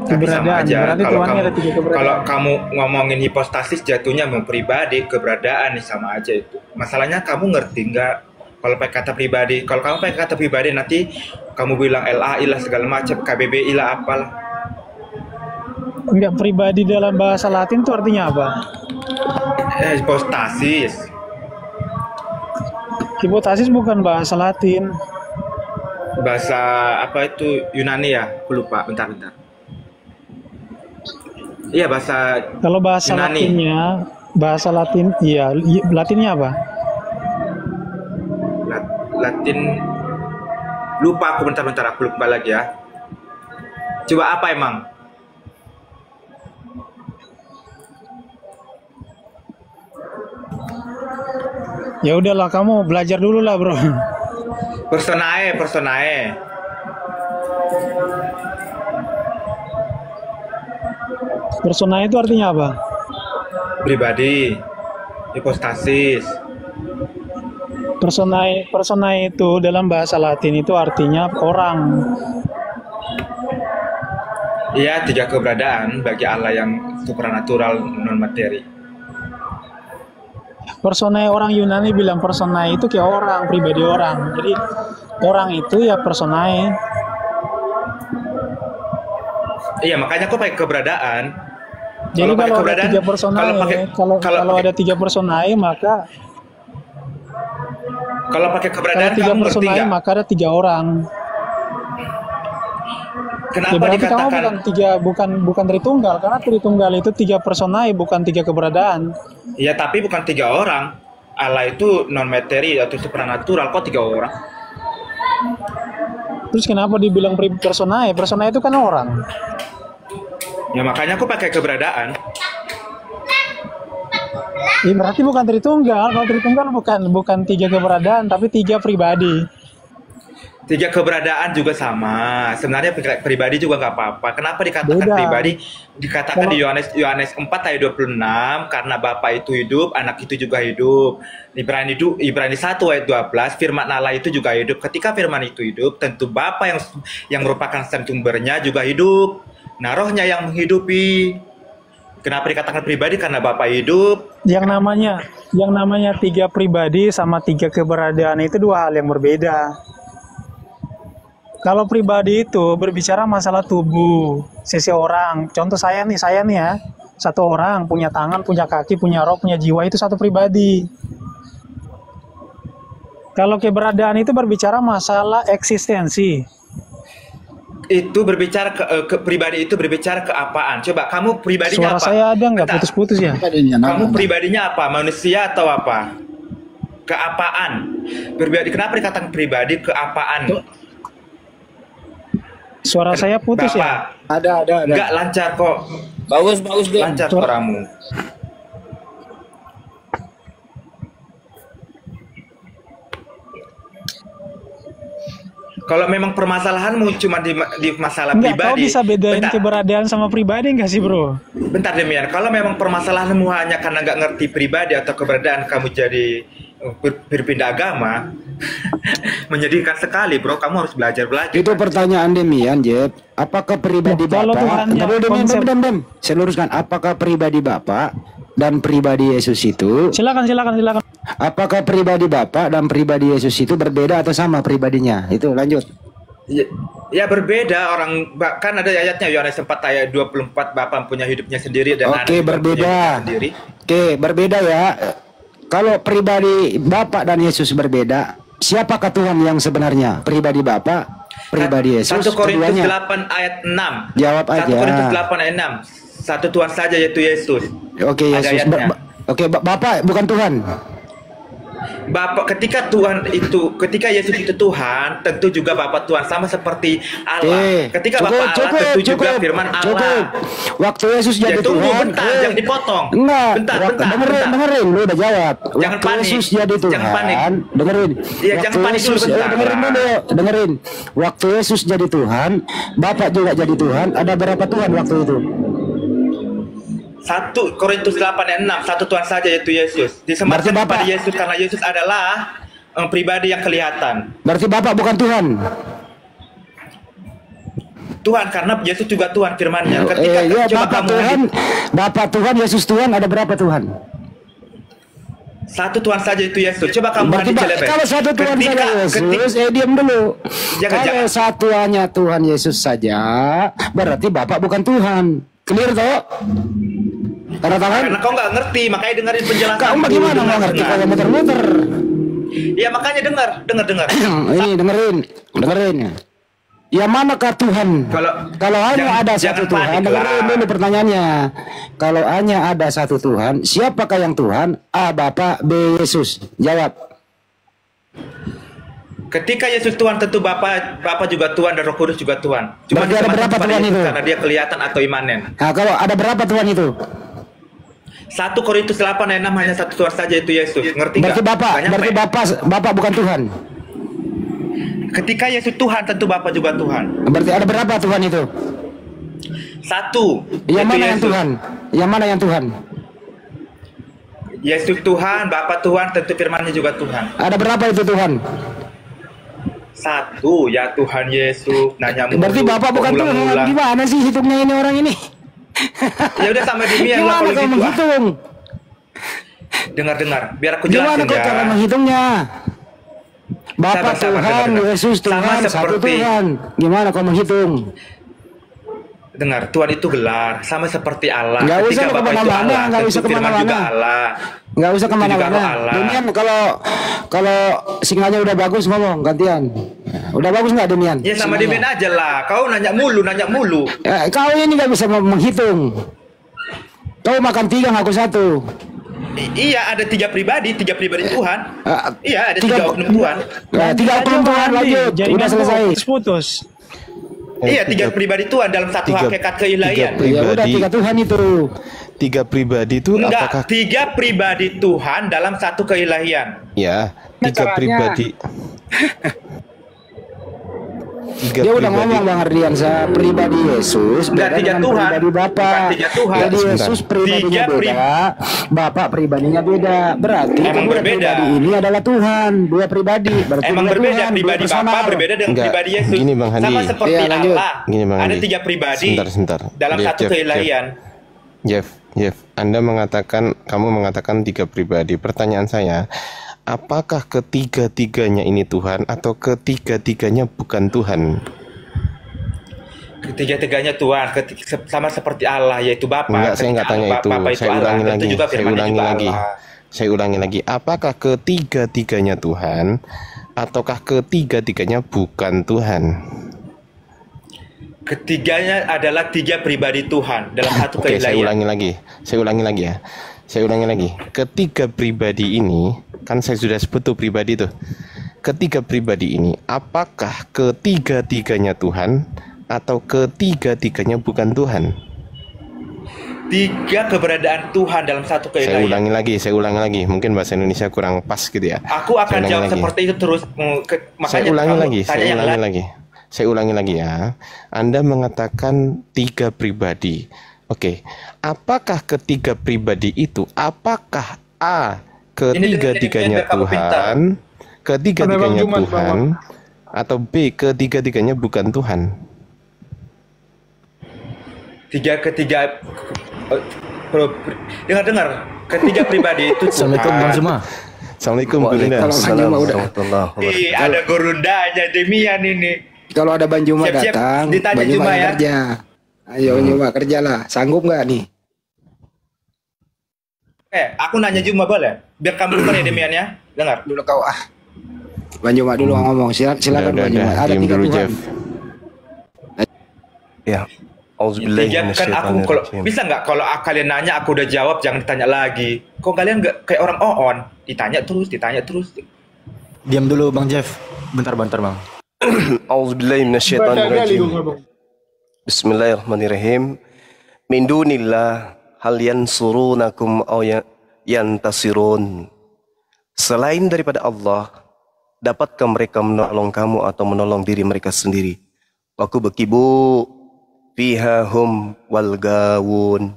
Tapi Keberadaan. sama aja. Berarti Kalau Tuhannya kamu ada 3 keberadaan. kalau kamu ngomongin hipostasis jatuhnya mau pribadi, keberadaan nih sama aja itu. Masalahnya kamu ngerti nggak? Kalau pakai kata pribadi, kalau kamu pakai kata pribadi nanti kamu bilang LAI lah segala macam, KBBI lah apalah. Enggak, pribadi dalam bahasa Latin itu artinya apa? Hipostasis. Hipostasis bukan bahasa Latin. Bahasa apa itu Yunani ya? Aku lupa. Bentar. Iya bahasa. Kalau bahasa Yunani. bahasa Latin, iya, Latinnya apa? Latin. Lupa aku bentar. Aku lupa lagi ya. Coba apa emang? Ya udahlah, kamu belajar dulu lah, bro. Personae. Persona itu artinya apa? Pribadi. Hipostasis. Persona itu dalam bahasa Latin itu artinya orang. Iya, 3 keberadaan bagi Allah yang supranatural non materi. Persona orang Yunani bilang persona itu kayak orang, pribadi orang. Jadi orang itu ya personae. Iya, makanya aku pakai keberadaan. Jadi pakai kalau ada keberadaan, 3 personae, kalau ada 3 personae maka kalau pakai kalau keberadaan 3 kamu ngerti personae nggak? maka ada 3 orang. Kenapa Ya, berarti kamu dikatakan bukan Tritunggal, karena Tritunggal itu 3 personae bukan 3 keberadaan. Iya, tapi bukan 3 orang. Allah itu non materi atau supranatural, kok 3 orang? Terus kenapa dibilang personae? Personae itu kan orang. Ya makanya aku pakai keberadaan. Ya, berarti bukan Tritunggal. Kalau Tritunggal bukan 3 keberadaan, tapi 3 pribadi. 3 keberadaan juga sama. Sebenarnya pribadi juga nggak apa-apa. Kenapa dikatakan Beda. pribadi? Dikatakan di Yohanes 4 ayat 26 karena Bapa itu hidup, Anak itu juga hidup. Ibrani 1 ayat 12 firman Allah itu juga hidup. Ketika firman itu hidup, tentu Bapa yang merupakan sumbernya juga hidup. Nah, rohnya yang menghidupi. Kenapa dikatakan pribadi? Karena Bapa hidup. Yang namanya 3 pribadi sama 3 keberadaan itu 2 hal yang berbeda. Kalau pribadi itu berbicara masalah tubuh, seseorang. Contoh saya nih ya. Satu orang punya tangan, punya kaki, punya roh, punya jiwa, itu satu pribadi. Kalau keberadaan itu berbicara masalah eksistensi. Itu berbicara ke pribadi itu berbicara ke apaan? Coba kamu pribadinya Suara apa? saya ada nggak Bentar. putus-putus ya? Kamu pribadinya apa? Manusia atau apa? Keapaan? Pribadi. Kenapa dikatakan pribadi keapaan? Suara saya putus ya? Ada. Enggak lancar kok. Bagus deh. Lancar suaramu. Kalau memang permasalahanmu cuma di masalah Enggak, kau pribadi. bisa bedain bentar, keberadaan sama pribadi nggak sih, bro? bentar Demian, kalau memang permasalahanmu hanya karena nggak ngerti pribadi atau keberadaan kamu jadi berpindah agama, menyedihkan sekali, bro. Kamu harus belajar. Itu pertanyaan Demian, Jeb. Apakah pribadi Kalau Bapak? Tuhannya konsep- Dem. Saya luruskan. Apakah pribadi Bapak dan pribadi Yesus itu? Silakan. Apakah pribadi Bapak dan pribadi Yesus itu berbeda atau sama pribadinya? Itu lanjut. Ya berbeda orang, kan ada ayatnya Yohanes 4 ayat 24, Bapa punya hidupnya sendiri dan Anak Oke, juga punya berbeda. hidupnya sendiri. Oke, berbeda ya. Kalau pribadi Bapak dan Yesus berbeda, siapakah Tuhan yang sebenarnya? Pribadi Bapak, pribadi Yesus, 1 Korintus keduanya? 8 ayat 6. Jawab 1 aja. Korintus 8 ayat 6. Satu Tuhan saja yaitu Yesus. Oke, Ada Yesus. ayatnya. Bapak bukan Tuhan. Bapak, ketika Yesus itu Tuhan, tentu juga Bapak Tuhan sama seperti Allah. Ketika Bapak Allah tentu juga firman Allah. Cukup. Waktu Yesus jadi Tunggu Tuhan. bentar, jangan dipotong. Enggak. Bentar. Dengerin, lu udah jawab. Jangan Waktu panik. Yesus jadi Tuhan. Jangan panik. Dengerin. Iya, jangan panik dulu bentar. Dengerin. Waktu Yesus jadi Tuhan, Bapak juga jadi Tuhan. Ada berapa Tuhan waktu itu? 1 Korintus 8 ayat 6, satu Tuhan saja yaitu Yesus. Disematkan kepada Yesus karena Yesus adalah pribadi yang kelihatan. Berarti Bapak bukan Tuhan. Tuhan karena Yesus juga Tuhan firman-Nya. Ketika coba Bapak kamu Tuhan, Bapak Tuhan, Yesus Tuhan, ada berapa Tuhan? Satu Tuhan saja itu Yesus. Coba kamu Berarti kalau satu Tuhan saja Yesus, diam dulu. Kalau satu hanya Tuhan Yesus saja, berarti Bapak bukan Tuhan. Clear toh? Tanda tangan? Karena kau nggak ngerti, makanya dengerin penjelasan. Kamu bagaimana nggak ngerti kalau muter-muter? Iya makanya dengar. Ini dengerin. Ya manakah Tuhan? Kalau hanya ada satu Tuhan, dengerin dulu pertanyaannya. Kalau hanya ada satu Tuhan, siapakah yang Tuhan? A. Bapak, B. Yesus. Jawab. Ketika Yesus Tuhan, tentu Bapa juga Tuhan dan Roh Kudus juga Tuhan. Cuma berarti ada berapa Tuhan itu? Karena dia kelihatan atau imanen. Nah, kalau ada berapa Tuhan itu? 1 Korintus 8 ayat 6 hanya satu Tuhan saja itu Yesus. Ngerti berarti gak? Berarti Bapak bukan Tuhan. Ketika Yesus Tuhan, tentu Bapa juga Tuhan. Berarti ada berapa Tuhan itu? 1. Yang mana yang Tuhan? Yang mana yang Tuhan? Yesus Tuhan, Bapa Tuhan, tentu firman-Nya juga Tuhan. Ada berapa itu Tuhan? 1, ya Tuhan Yesus. Nanya mulu. Berarti Bapak bukan Tuhan. Gimana sih hitungnya ini orang ini? Ya udah sama Demian lah kalau gitu. Menghitung? Dengar, biar aku jelasin. Gimana kok cara menghitungnya? Bapak Tuhan, Yesus Tuhan, satu Tuhan. Gimana kau menghitung? Dengar, Tuhan itu gelar, sama seperti Allah. Nggak usah kemana-mana, nggak usah kemana-mana. Nggak usah kemana-mana. Demian kalau sinyalnya udah bagus ngomong gantian. Udah bagus nggak Demian? Ya sama Demian aja lah. Kau nanya mulu. Kau ini nggak bisa menghitung. Kau makan 3, ngaku 1. Iya, ada 3 pribadi Tuhan. Iya, ada 3 oknum Tuhan. 3 oknum Tuhan lanjut. Udah selesai. Putus. Iya, 3 pribadi Tuhan dalam satu hakikat keilahian. Ya udah 3 Tuhan itu. 3 pribadi itu apakah? 3 pribadi Tuhan dalam satu keilahian. Ya, 3 pribadi. Dia udah ngomong Bang Ardiansa, pribadi Yesus beda dengan pribadi Bapak. Jadi Yesus pribadinya beda, Bapak pribadinya beda. Berarti kedua pribadi ini adalah Tuhan, 2 pribadi. Berarti emang berbeda, pribadi Bapak berbeda dengan pribadi Yesus. Gini Bang Handi. Sama seperti Allah. Gini Bang ada Handi. 3 pribadi. Sebentar. Dalam satu keilahian. Jeff, kamu mengatakan 3 pribadi. Pertanyaan saya, apakah ketiga-tiganya ini Tuhan atau ketiga-tiganya bukan Tuhan? Ketiga-tiganya Tuhan, sama seperti Allah yaitu Bapa. Enggak, saya nggak tanya itu. Saya ulangi lagi. Apakah ketiga-tiganya Tuhan ataukah ketiga-tiganya bukan Tuhan? Ketiganya adalah 3 pribadi Tuhan dalam satu keilahian. Saya ulangi lagi. Ketiga pribadi ini, kan saya sudah sebut tuh pribadi tuh. Ketiga pribadi ini, apakah ketiga-tiganya Tuhan atau ketiga-tiganya bukan Tuhan? 3 keberadaan Tuhan dalam satu keilahian. Saya ulangi lagi. Mungkin bahasa Indonesia kurang pas gitu ya. Aku akan jawab seperti itu terus. Saya ulangi lagi ya. Anda mengatakan 3 pribadi. Oke, apakah ketiga pribadi itu, apakah A, ketiga-tiganya Tuhan, ketiga-tiganya Tuhan, atau B, ketiga-tiganya bukan Tuhan? Dengar, ketiga pribadi itu Tuhan. Assalamualaikum Bang Zuma. Assalamualaikum Gurunda. Ada Gurundanya Demian ini. Kalau ada Bang Juma datang, ditanya Bang Juma ya. kerja. Ayo Juma kerjalah, sanggup nggak nih? Aku nanya Juma boleh? Biar kamu dengar ya Demian ya. Dengar. Dulu kau Bang Juma dulu ngomong. Silakan Bang Juma. Ada 3 Tuhan. Ya. Kan aku kalau bisa nggak kalau kalian nanya aku udah jawab, jangan ditanya lagi. Kok kalian nggak kayak orang on? Ditanya terus. Diam dulu Bang Jeff. Bentar Bang. Auzubillahi minasyaitonirrajim. Bismillahirrahmanirrahim. Min dunillah hal yansurunakum aw yantasirun. Selain daripada Allah, dapatkah mereka menolong kamu atau menolong diri mereka sendiri? Waku bekibu fiha hum wal gawun.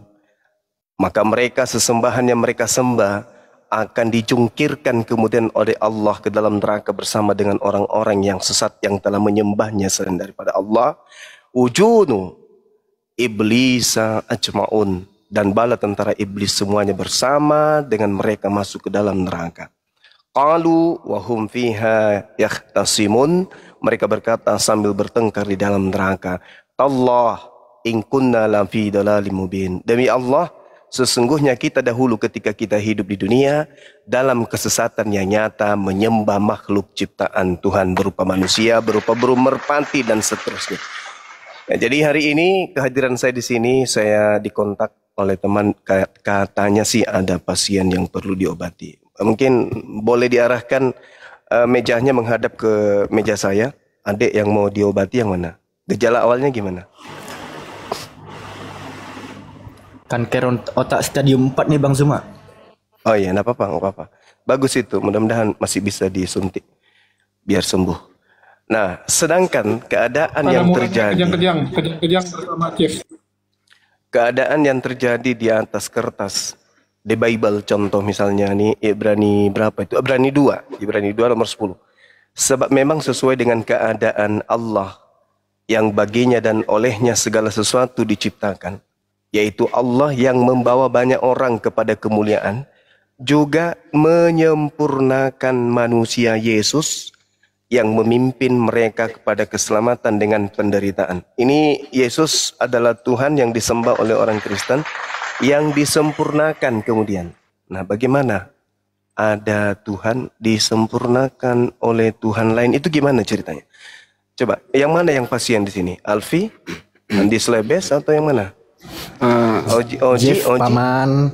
maka mereka sesembahan yang mereka sembah akan dijungkirkan kemudian oleh Allah ke dalam neraka bersama dengan orang-orang yang sesat yang telah menyembahnya selain daripada Allah. Ujunu iblisa ajmaun, dan bala tentara iblis semuanya bersama dengan mereka masuk ke dalam neraka. Qalu wa hum fiha yahtasimun, mereka berkata sambil bertengkar di dalam neraka, Allah in kunna la fi dalalim mubin, demi Allah sesungguhnya kita dahulu ketika kita hidup di dunia dalam kesesatan yang nyata, menyembah makhluk ciptaan Tuhan berupa manusia, berupa burung merpati dan seterusnya. Nah, jadi hari ini kehadiran saya di sini, saya dikontak oleh teman, katanya sih ada pasien yang perlu diobati. Mungkin boleh diarahkan mejanya menghadap ke meja saya. Adik yang mau diobati yang mana? Gejala awalnya gimana? Kanker otak stadium 4 nih Bang Zuma. Oh iya, enggak apa-apa, enggak apa-apa. Bagus itu, mudah-mudahan masih bisa disuntik biar sembuh. Nah, sedangkan keadaan yang terjadi, kejang bersama Chief. Keadaan yang terjadi di atas kertas di Bible, contoh misalnya nih Ibrani berapa itu? Ibrani 2 nomor 10. Sebab memang sesuai dengan keadaan Allah yang baginya dan olehnya segala sesuatu diciptakan, yaitu Allah yang membawa banyak orang kepada kemuliaan, juga menyempurnakan manusia Yesus yang memimpin mereka kepada keselamatan dengan penderitaan. Ini Yesus adalah Tuhan yang disembah oleh orang Kristen, yang disempurnakan kemudian. Nah, bagaimana ada Tuhan disempurnakan oleh Tuhan lain? Itu gimana ceritanya? Coba, yang mana yang pasien di sini? Alfi, Andi Slebes atau yang mana? Oji, Paman.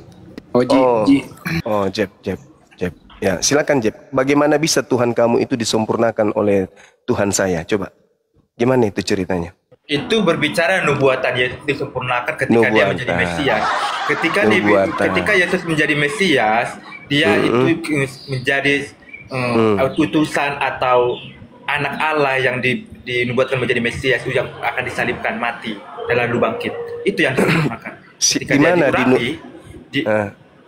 Jeb. Ya, silakan Jeb. Bagaimana bisa Tuhan kamu itu disempurnakan oleh Tuhan saya? Coba. Gimana itu ceritanya? Itu berbicara nubuatan Yesus disempurnakan ketika dia menjadi Mesias. Ketika Yesus menjadi Mesias, dia itu menjadi utusan atau anak Allah yang dinubuatkan menjadi Mesias, yang akan disalibkan, mati dan lalu bangkit. Itu yang disempurnakan.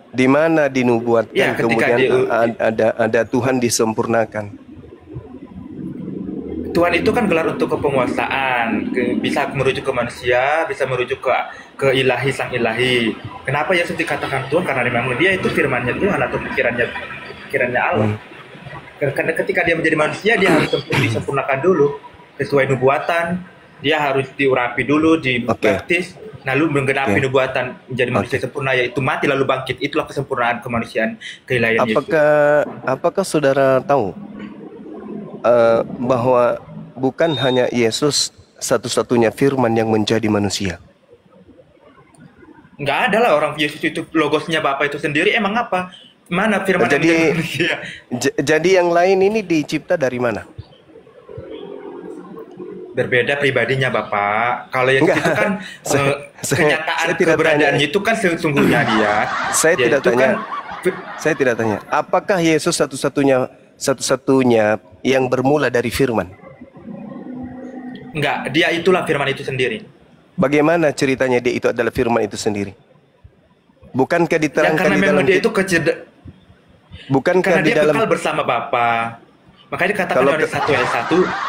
Di mana dinubuatkan ya, kemudian ada Tuhan disempurnakan? Tuhan itu kan gelar untuk kepenguasaan, bisa merujuk ke manusia, bisa merujuk ke ilahi, sang ilahi. Kenapa Yesus dikatakan Tuhan? Karena memang dia itu firman-Nya Tuhan atau pikirannya Allah. Karena ketika dia menjadi manusia, dia harus disempurnakan dulu sesuai nubuatan. Dia harus diurapi dulu, dibaptis, lalu menggenapi nubuatan menjadi manusia sempurna, yaitu mati lalu bangkit. Itulah kesempurnaan kemanusiaan, keilahian Yesus. Apakah saudara tahu bahwa bukan hanya Yesus satu-satunya firman yang menjadi manusia? Nggak ada lah orang Yesus itu logosnya Bapa itu sendiri. Emang apa? Mana firman yang menjadi manusia? Jadi yang lain ini dicipta dari mana? Berbeda pribadinya Bapak. Kalau yang itu kan kenyataan keberadaannya itu kan sesungguhnya dia. Saya tidak tanya. Apakah Yesus satu-satunya yang bermula dari firman? Enggak, dia itulah firman itu sendiri. Bagaimana ceritanya dia itu adalah firman itu sendiri? Bukankah diterangkan karena di dalam dia itu bukankah karena dia kekal bersama Bapa. Makanya dikatakan oleh 1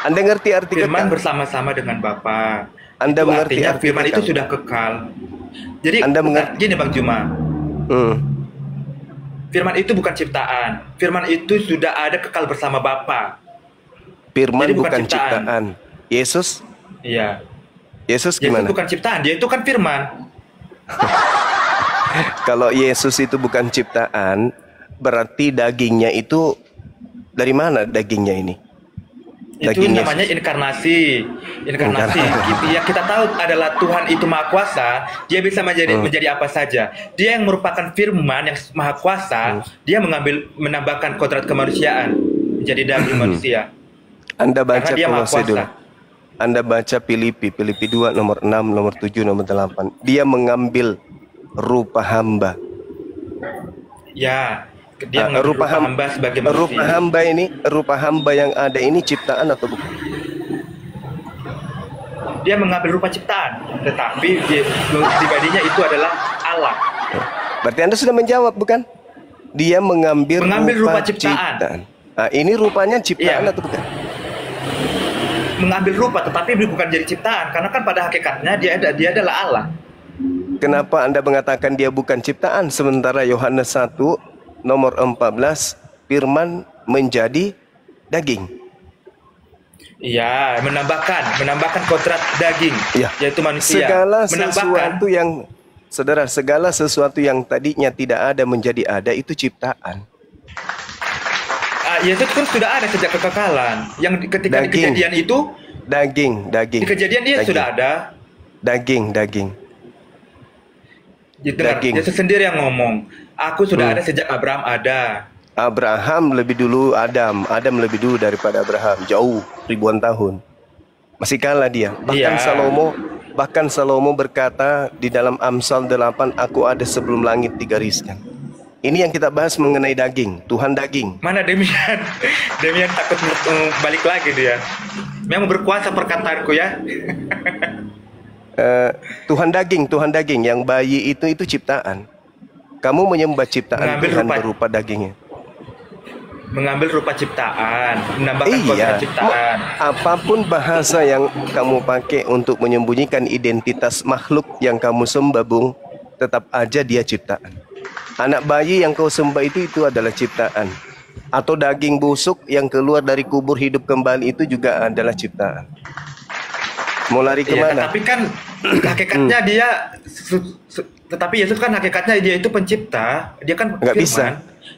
Anda ngerti arti firman kekal? bersama-sama dengan Bapa. Anda mengerti artinya arti firman kekal? Itu sudah kekal. Jadi Anda mengerti gini Bang Juma. Firman itu bukan ciptaan. Firman itu sudah ada kekal bersama Bapa. Firman bukan ciptaan. Yesus? Iya. Yesus gimana? Yesus bukan ciptaan, dia itu kan firman. Kalau Yesus itu bukan ciptaan, berarti dagingnya itu dari mana dagingnya ini? Itu namanya inkarnasi. Gitu. Ya, kita tahu adalah Tuhan itu Maha Kuasa, dia bisa menjadi apa saja. Dia yang merupakan firman yang Maha Kuasa, dia menambahkan kodrat kemanusiaan menjadi daging manusia. Anda baca Kolose dulu. Anda baca Filipi 2 nomor 6, nomor 7, nomor 8. Dia mengambil rupa hamba. Ya, dia mengambil rupa hamba sebagai manusia. Rupa hamba yang ada ini ciptaan atau bukan? Dia mengambil rupa ciptaan, tetapi pribadinya itu adalah Allah. Berarti Anda sudah menjawab, bukan? Dia mengambil rupa ciptaan. Nah, ini rupanya ciptaan atau bukan? Mengambil rupa, tetapi bukan jadi ciptaan. Karena kan pada hakikatnya dia adalah Allah. Kenapa Anda mengatakan dia bukan ciptaan? Sementara Yohanes 1 nomor 14, firman menjadi daging. Iya, menambahkan kodrat daging, yaitu manusia. Segala sesuatu yang tadinya tidak ada menjadi ada, itu ciptaan. Yesus kan sudah ada sejak kekekalan. Yang ketika di kejadian itu daging. Di kejadian dia sudah ada. Daging. Yesus sendiri yang ngomong, aku sudah ada sejak Abraham ada. Abraham lebih dulu Adam lebih dulu daripada Abraham, jauh ribuan tahun. Masih kalah dia. Bahkan Salomo berkata di dalam Amsal 8, aku ada sebelum langit digariskan. Ini yang kita bahas mengenai daging, Tuhan daging. Mana Demian? Demian takut balik lagi dia. Memang berkuasa perkataanku ya. Tuhan daging yang bayi itu ciptaan. Kamu menyembah ciptaan Tuhan berupa dagingnya. Mengambil rupa ciptaan, menambahkan kodrat ciptaan. Apapun bahasa yang kamu pakai untuk menyembunyikan identitas makhluk yang kamu sembah, Bung, tetap aja dia ciptaan. Anak bayi yang kau sembah itu adalah ciptaan. Atau daging busuk yang keluar dari kubur hidup kembali itu juga adalah ciptaan. Mau lari kemana? Tapi kan hakikatnya dia, tetapi Yesus kan hakikatnya dia itu pencipta. Dia kan nggak firman. bisa.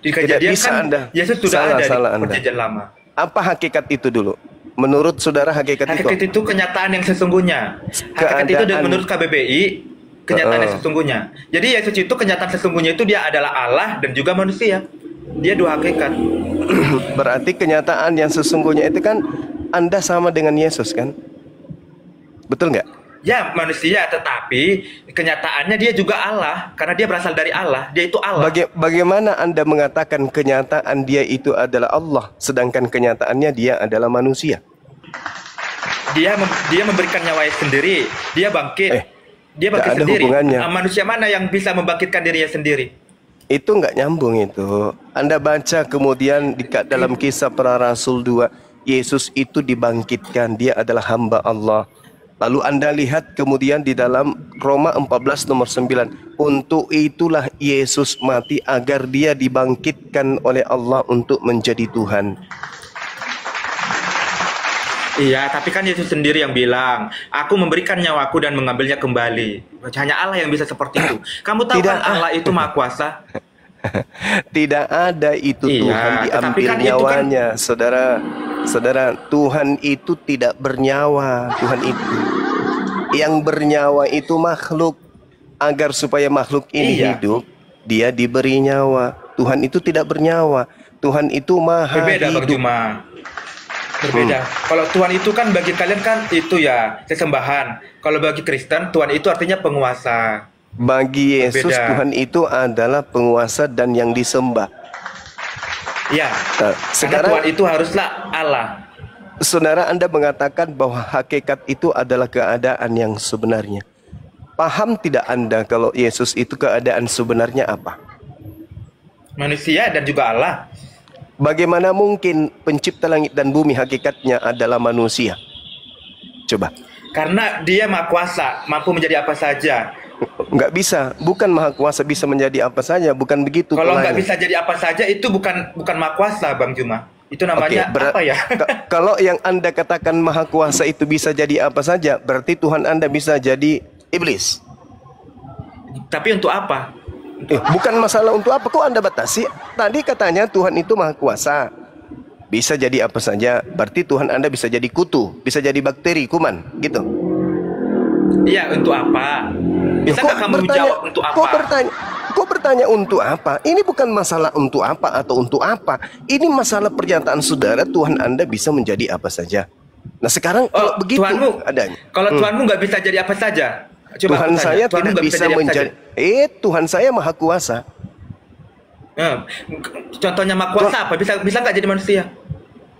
Di kejadian bisa kan Anda. Yesus sudah ada di perjanjian lama. Apa hakikat itu dulu? Menurut saudara hakikat itu kenyataan yang sesungguhnya. Hakikat itu menurut KBBI kenyataan yang sesungguhnya. Jadi Yesus itu kenyataan sesungguhnya itu dia adalah Allah dan juga manusia. Dia dua hakikat. Berarti kenyataan yang sesungguhnya itu kan Anda sama dengan Yesus kan? Betul nggak? Ya manusia, tetapi kenyataannya dia juga Allah. Karena dia berasal dari Allah, dia itu Allah. Bagaimana Anda mengatakan kenyataan dia itu adalah Allah, sedangkan kenyataannya dia adalah manusia? Dia memberikan nyawanya sendiri. Dia bangkit. Dia bangkit sendiri. Manusia mana yang bisa membangkitkan dirinya sendiri? Itu nggak nyambung itu. Anda baca kemudian dalam Kisah Para Rasul 2, Yesus itu dibangkitkan, dia adalah hamba Allah. Lalu Anda lihat kemudian di dalam Roma 14 nomor 9, untuk itulah Yesus mati agar dia dibangkitkan oleh Allah untuk menjadi Tuhan. Iya, tapi kan Yesus sendiri yang bilang, aku memberikan nyawaku dan mengambilnya kembali. Hanya Allah yang bisa seperti itu. Kamu tahu kan Allah itu Maha Kuasa? Tidak ada itu Tuhan diambil kan nyawanya, saudara. Tuhan itu tidak bernyawa. Tuhan itu yang bernyawa itu makhluk. Agar supaya makhluk ini hidup, dia diberi nyawa. Tuhan itu tidak bernyawa. Tuhan itu maha hidup. Berbeda. Kalau Tuhan itu kan bagi kalian kan itu ya sesembahan. Kalau bagi Kristen Tuhan itu artinya penguasa. Bagi Yesus Tuhan itu adalah penguasa dan yang disembah. Ya. Sekarang Tuhan itu haruslah Allah. Saudara, Anda mengatakan bahwa hakikat itu adalah keadaan yang sebenarnya. Paham tidak Anda kalau Yesus itu keadaan sebenarnya apa? Manusia dan juga Allah. Bagaimana mungkin pencipta langit dan bumi hakikatnya adalah manusia? Coba. Karena dia Maha Kuasa, mampu menjadi apa saja. Nggak bisa, bukan Maha Kuasa bisa menjadi apa saja, bukan begitu. Kalau nggak bisa jadi apa saja itu bukan Maha Kuasa, Bang Juma. Itu namanya apa ya? Kalau yang Anda katakan Maha Kuasa itu bisa jadi apa saja, berarti Tuhan Anda bisa jadi iblis. Tapi untuk apa? Bukan masalah untuk apa, kok Anda batasi? Tadi katanya Tuhan itu Maha Kuasa, bisa jadi apa saja, berarti Tuhan Anda bisa jadi kutu, bisa jadi bakteri, kuman, gitu. Iya, untuk apa? Bisa nggak kamu jawab untuk apa? Kok bertanya untuk apa? Ini bukan masalah untuk apa atau untuk apa. Ini masalah pernyataan saudara, Tuhan Anda bisa menjadi apa saja. Nah sekarang kalau begitu adanya. Kalau Tuhanmu nggak bisa jadi apa saja. Coba Tuhan saya tidak bisa menjadi. Tuhan saya Maha Kuasa. Contohnya Maha Kuasa apa? Bisa nggak jadi manusia?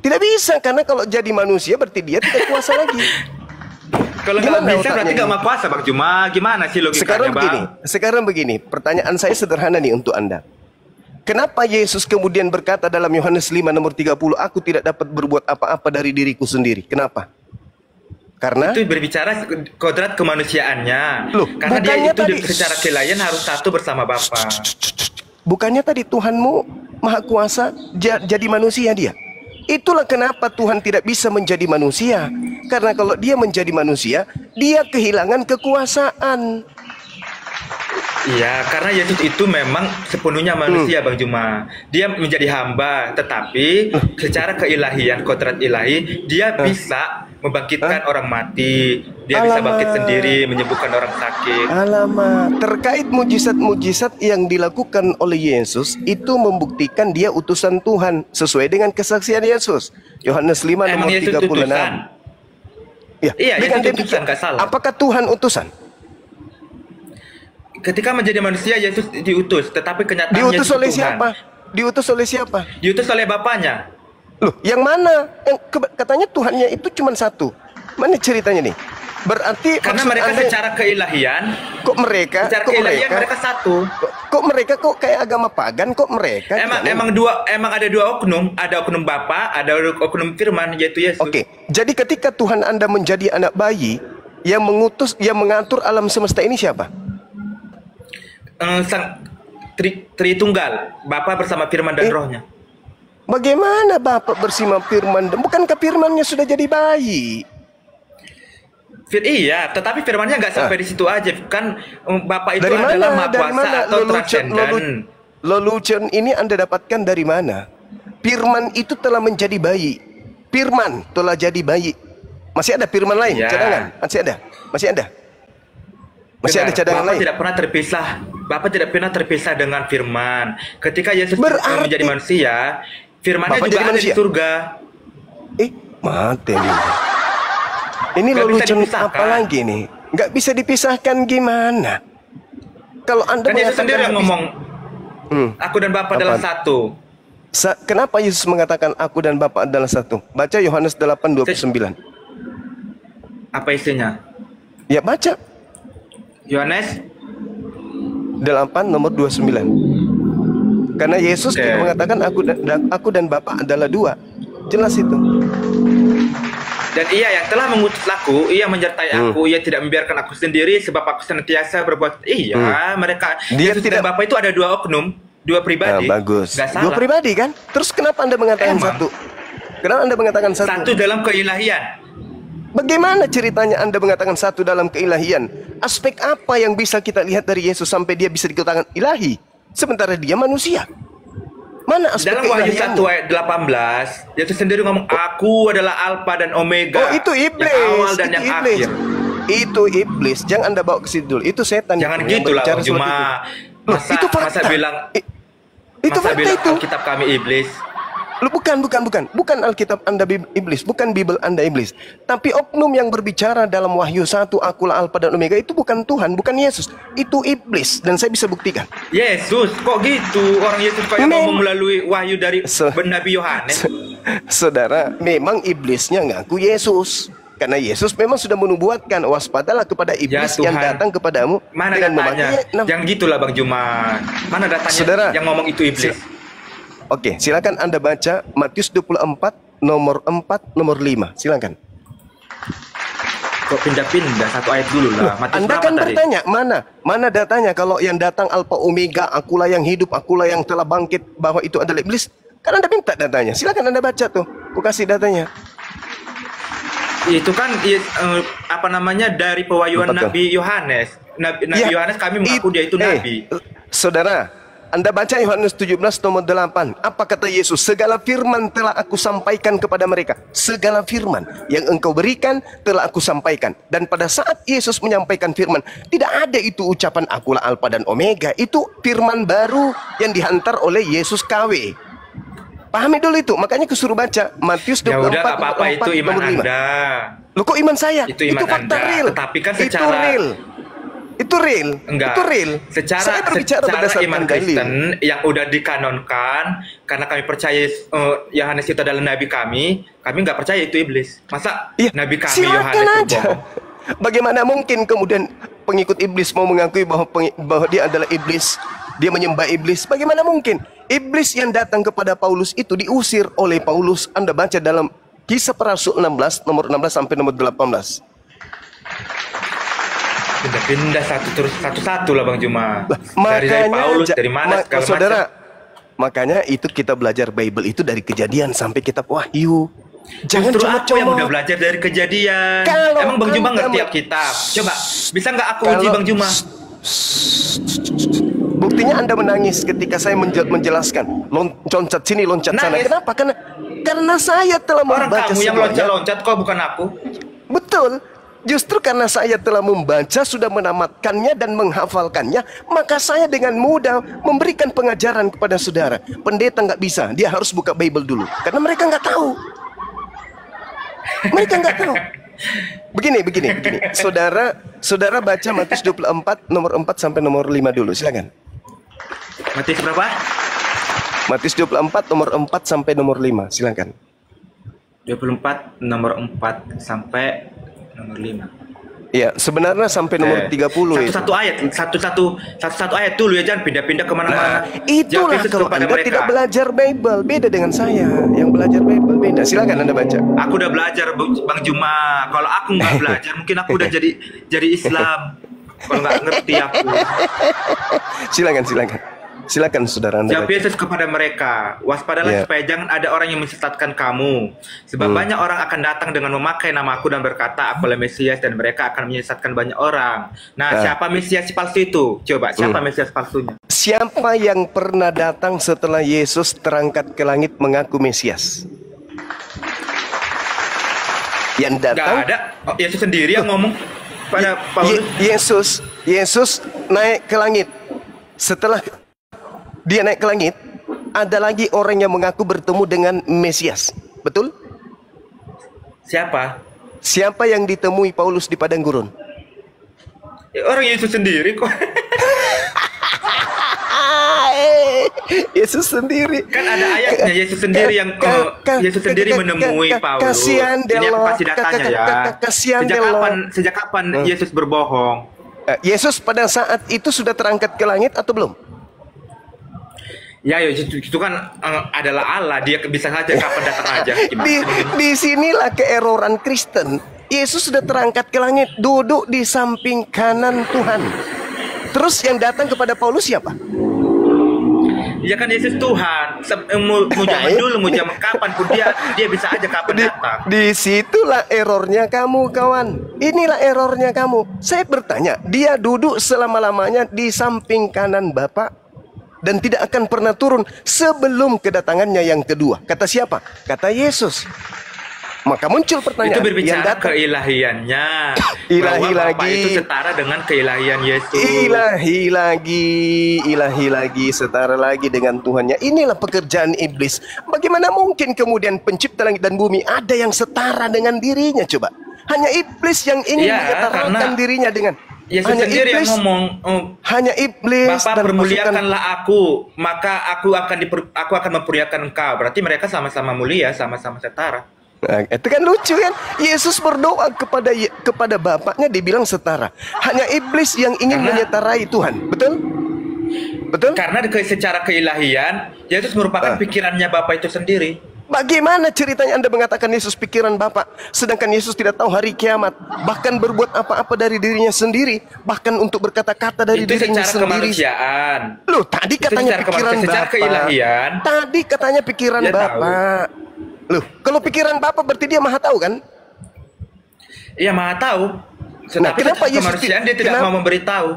Tidak bisa, karena kalau jadi manusia berarti dia tidak kuasa lagi. Kalau nggak bisa berarti nggak mau kuasa Bang Juma. Gimana sih logikanya Bang? Sekarang begini, pertanyaan saya sederhana nih untuk Anda. Kenapa Yesus kemudian berkata dalam Yohanes 5 nomor 30, aku tidak dapat berbuat apa-apa dari diriku sendiri. Kenapa? Karena itu berbicara kodrat kemanusiaannya. Loh, karena dia itu secara keilahian harus satu bersama Bapa. Bukannya tadi Tuhanmu Maha Kuasa jadi manusia dia? Itulah kenapa Tuhan tidak bisa menjadi manusia. Karena kalau dia menjadi manusia, dia kehilangan kekuasaan. Iya, karena Yesus itu memang sepenuhnya manusia, Bang Juma. Dia menjadi hamba, tetapi secara keilahian, kodrat ilahi, dia bisa membangkitkan orang mati. Dia bisa bangkit sendiri, menyembuhkan orang sakit. Alamak, terkait mujizat-mujizat yang dilakukan oleh Yesus, itu membuktikan dia utusan Tuhan, sesuai dengan kesaksian Yesus. Yohanes 5 nomor 36. Ya, iya, Yesus utusan, gak salah. Apakah Tuhan utusan? Ketika menjadi manusia, Yesus diutus, tetapi kenyataannya diutus oleh Tuhan. siapa? Diutus oleh siapa? Diutus oleh Bapaknya. Loh, yang mana? Yang katanya Tuhannya itu cuma satu. Mana ceritanya nih? Berarti karena mereka secara keilahian, secara keilahian mereka satu. Kok mereka kayak agama pagan? Kok mereka? Emang ada dua oknum, ada oknum Bapa, ada oknum Firman, yaitu Yesus. Oke, jadi ketika Tuhan Anda menjadi anak bayi, yang mengatur alam semesta ini siapa? Sang Tritunggal, Bapa bersama Firman dan Rohnya. Bagaimana Bapak bersama Firman? Bukankah Firmannya sudah jadi bayi? Iya, tetapi Firmannya nggak sampai di situ aja. Kan Bapak itu adalah Maha Kuasa atau transenden. Lelucon ini Anda dapatkan dari mana? Firman itu telah menjadi bayi. Firman telah jadi bayi. Masih ada firman lain? Cadangan? Masih ada? Masih ada? Masih ada cadangan lain? Tidak pernah terpisah. Bapak tidak pernah terpisah dengan Firman. Ketika Yesus menjadi manusia, Firmannya Bapak juga ada di surga. Mati nih. Ini lelucon apa lagi nih? Nggak bisa dipisahkan gimana? Kalau Anda kan Yesus sendiri yang ngomong, aku dan Bapa adalah satu. Kenapa Yesus mengatakan aku dan Bapa adalah satu? Baca Yohanes 8:29. Apa isinya? Ya baca. Yohanes 8 nomor 29. Karena Yesus tidak mengatakan aku dan Bapa adalah dua. Jelas itu. Dan ia yang telah mengutus aku, ia menyertai aku, ia tidak membiarkan aku sendiri sebab aku senantiasa berbuat. Mereka Yesus dan Bapa itu ada dua oknum, dua pribadi. Bagus. Gak salah. Dua pribadi kan? Terus kenapa Anda mengatakan satu? Kenapa Anda mengatakan satu? Satu dalam keilahian. Bagaimana ceritanya Anda mengatakan satu dalam keilahian? Aspek apa yang bisa kita lihat dari Yesus sampai dia bisa dikatakan ilahi, sementara dia manusia? Mana aspek dalam Wahyu 1 ayat 18, Yesus sendiri ngomong, aku adalah Alfa dan Omega. Oh, itu iblis. Yang awal dan yang akhir. Itu iblis. Jangan Anda bawa ke situ dulu. Itu setan. Jangan gitu lah, cuma masa bilang Alkitab kami iblis. Bukan Alkitab Anda iblis, bukan Bible Anda iblis. Tapi oknum yang berbicara dalam Wahyu 1, akulah Alfa dan Omega, itu bukan Tuhan, bukan Yesus. Itu iblis, dan saya bisa buktikan. Yesus, kok gitu? Orang Yesus kayak ngomong melalui wahyu dari Nabi Yohanes. Saudara, memang iblisnya ngaku Yesus. Karena Yesus memang sudah menubuatkan, waspadalah kepada iblis yang datang kepadamu. Mana datanya? Yang gitulah Bang Juma. Mana datanya Saudara, yang ngomong itu iblis? Oke, silakan Anda baca Matius 24 nomor 4 nomor 5. Silakan. Kok pindah-pindah satu ayat dulu lah. Matius Anda kan bertanya, mana datanya kalau yang datang Alfa Omega, akulah yang hidup, akulah yang telah bangkit, bahwa itu adalah iblis? Kan Anda minta datanya. Silakan Anda baca tuh. Aku kasih datanya. Itu kan dari pewahyuan Nabi Yohanes. Nabi Yohanes kami mengaku dia itu nabi. Saudara, Anda baca Yohanes 17 nomor 8. Apa kata Yesus? Segala firman telah aku sampaikan kepada mereka. Segala firman yang engkau berikan telah aku sampaikan. Dan pada saat Yesus menyampaikan firman, tidak ada itu ucapan akulah Alfa dan Omega. Itu firman baru yang dihantar oleh Yesus KW. Pahami dulu itu. Makanya aku suruh baca Matius 24 ya udah, apa-apa itu iman Anda. Loh, kok iman saya? Itu iman fakta Anda. real. Tetapi kan secara Itu real. Enggak. Itu real. Secara iman Kristen yang udah dikanonkan, karena kami percaya Yohanes itu adalah nabi kami nggak percaya itu iblis. Masa nabi kami Yohanes itu bohong? Bagaimana mungkin kemudian pengikut iblis mau mengakui bahwa dia adalah iblis, dia menyembah iblis? Bagaimana mungkin? Iblis yang datang kepada Paulus itu diusir oleh Paulus. Anda baca dalam Kisah Para Rasul 16 nomor 16 sampai nomor 18. Pindah-pindah satu-satu lah Bang Juma. Dari Makanya Paulus, dari mana segala saudara, macam. makanya itu kita belajar Bible itu dari Kejadian sampai kitab Wahyu. Jangan Justru cuma aku yang udah belajar dari Kejadian. Kalau Emang Bang Juma Anda ngerti Alkitab? Coba, bisa nggak aku uji Kalau- Bang Juma? Buktinya Anda menangis ketika saya menjelaskan loncat sini, loncat sana. Nangis? Kenapa? Karena saya telah Orang membaca kamu yang semuanya. loncat-loncat kok, bukan aku. Betul. Justru karena saya telah membaca, sudah menamatkannya dan menghafalkannya, maka saya dengan mudah memberikan pengajaran kepada saudara. Pendeta nggak bisa, dia harus buka Bible dulu. Karena mereka nggak tahu. Mereka nggak tahu. Begini. Saudara baca Matius 24 nomor 4 sampai nomor 5 dulu, silakan. Matius berapa? Matius 24 nomor 4 sampai nomor 5, silakan. 24 nomor 4 sampai nomor 5. Iya, sebenarnya sampai nomor 30 itu. Satu-satu ayat dulu ya, jangan pindah-pindah kemana-mana. Itulah Jawab Yesus kalau kepada Anda mereka. tidak belajar Bible, beda dengan saya yang belajar Bible, beda. Silakan Anda baca. Aku udah belajar Bang Juma. Kalau aku nggak belajar, mungkin aku udah jadi Islam. Kalau nggak ngerti aku. Silakan saudara Anda Jawab baca. Yesus kepada mereka, waspadalah Ya. supaya jangan ada orang yang mensesatkan kamu. Sebab banyak orang akan datang dengan memakai namaku dan berkata, akulah Mesias, dan mereka akan menyesatkan banyak orang. Nah, siapa Mesias palsu itu? Coba, siapa Mesias palsunya? Siapa yang pernah datang setelah Yesus terangkat ke langit mengaku Mesias? Yang Gak datang ada. Oh, Yesus sendiri yang ngomong pada Paulus. Yesus naik ke langit. Setelah dia naik ke langit, ada lagi orang yang mengaku bertemu dengan Mesias. Betul? Siapa? Siapa yang ditemui Paulus di padang gurun? Ya, orang Yesus sendiri kok. Yesus sendiri. Kan ada ayatnya Yesus sendiri yang Yesus sendiri menemui Paulus. Kasihan Ini aku Delo. kasih datanya ya. Kasihan Sejak kapan Yesus berbohong? Yesus pada saat itu sudah terangkat ke langit atau belum? Ya, itu kan adalah Allah. Dia bisa saja kapan datang aja. Di sinilah keeroran Kristen. Yesus sudah terangkat ke langit, duduk di samping kanan Tuhan. Terus yang datang kepada Paulus siapa? Ya kan Yesus Tuhan. Mau zaman dulu, mau zaman kapan pun dia bisa aja kapan datang. Disitulah errornya kamu, kawan. Inilah errornya kamu. Saya bertanya, dia duduk selama-lamanya di samping kanan Bapa dan tidak akan pernah turun sebelum kedatangannya yang kedua. Kata siapa? Kata Yesus. Maka muncul pertanyaan. Itu berbicara yang datang. keilahiannya. Ilahi bahwa Bapa lagi. itu setara dengan keilahian Yesus. Ilahi lagi, setara lagi dengan Tuhannya. Inilah pekerjaan iblis. Bagaimana mungkin kemudian pencipta langit dan bumi ada yang setara dengan dirinya, coba? Hanya iblis yang ingin menyetarakan dirinya dengan Yesus hanya sendiri iblis, yang ngomong, hanya iblis Bapa dan permuliakanlah aku, maka aku akan mempermuliakan engkau. Berarti mereka sama-sama mulia, sama-sama setara. Nah, itu kan lucu kan? Yesus berdoa kepada Bapaknya dibilang setara. Hanya iblis yang ingin menyetarai Tuhan. Betul? Betul? Karena secara keilahian, Yesus merupakan pikirannya Bapa itu sendiri. Bagaimana ceritanya Anda mengatakan Yesus pikiran Bapa, sedangkan Yesus tidak tahu hari kiamat, bahkan berbuat apa-apa dari dirinya sendiri, bahkan untuk berkata-kata dari Itu dirinya secara sendiri. kemanusiaan. Loh, tadi Itu katanya secara pikiran secara Bapa. keilahian. Tadi katanya pikiran Dia Bapa. Loh, kalau pikiran Bapa berarti dia maha tahu kan? Iya, maha tahu. Nah, Tetapi kenapa secara Yesus kemanusiaan dia tidak mau memberitahu.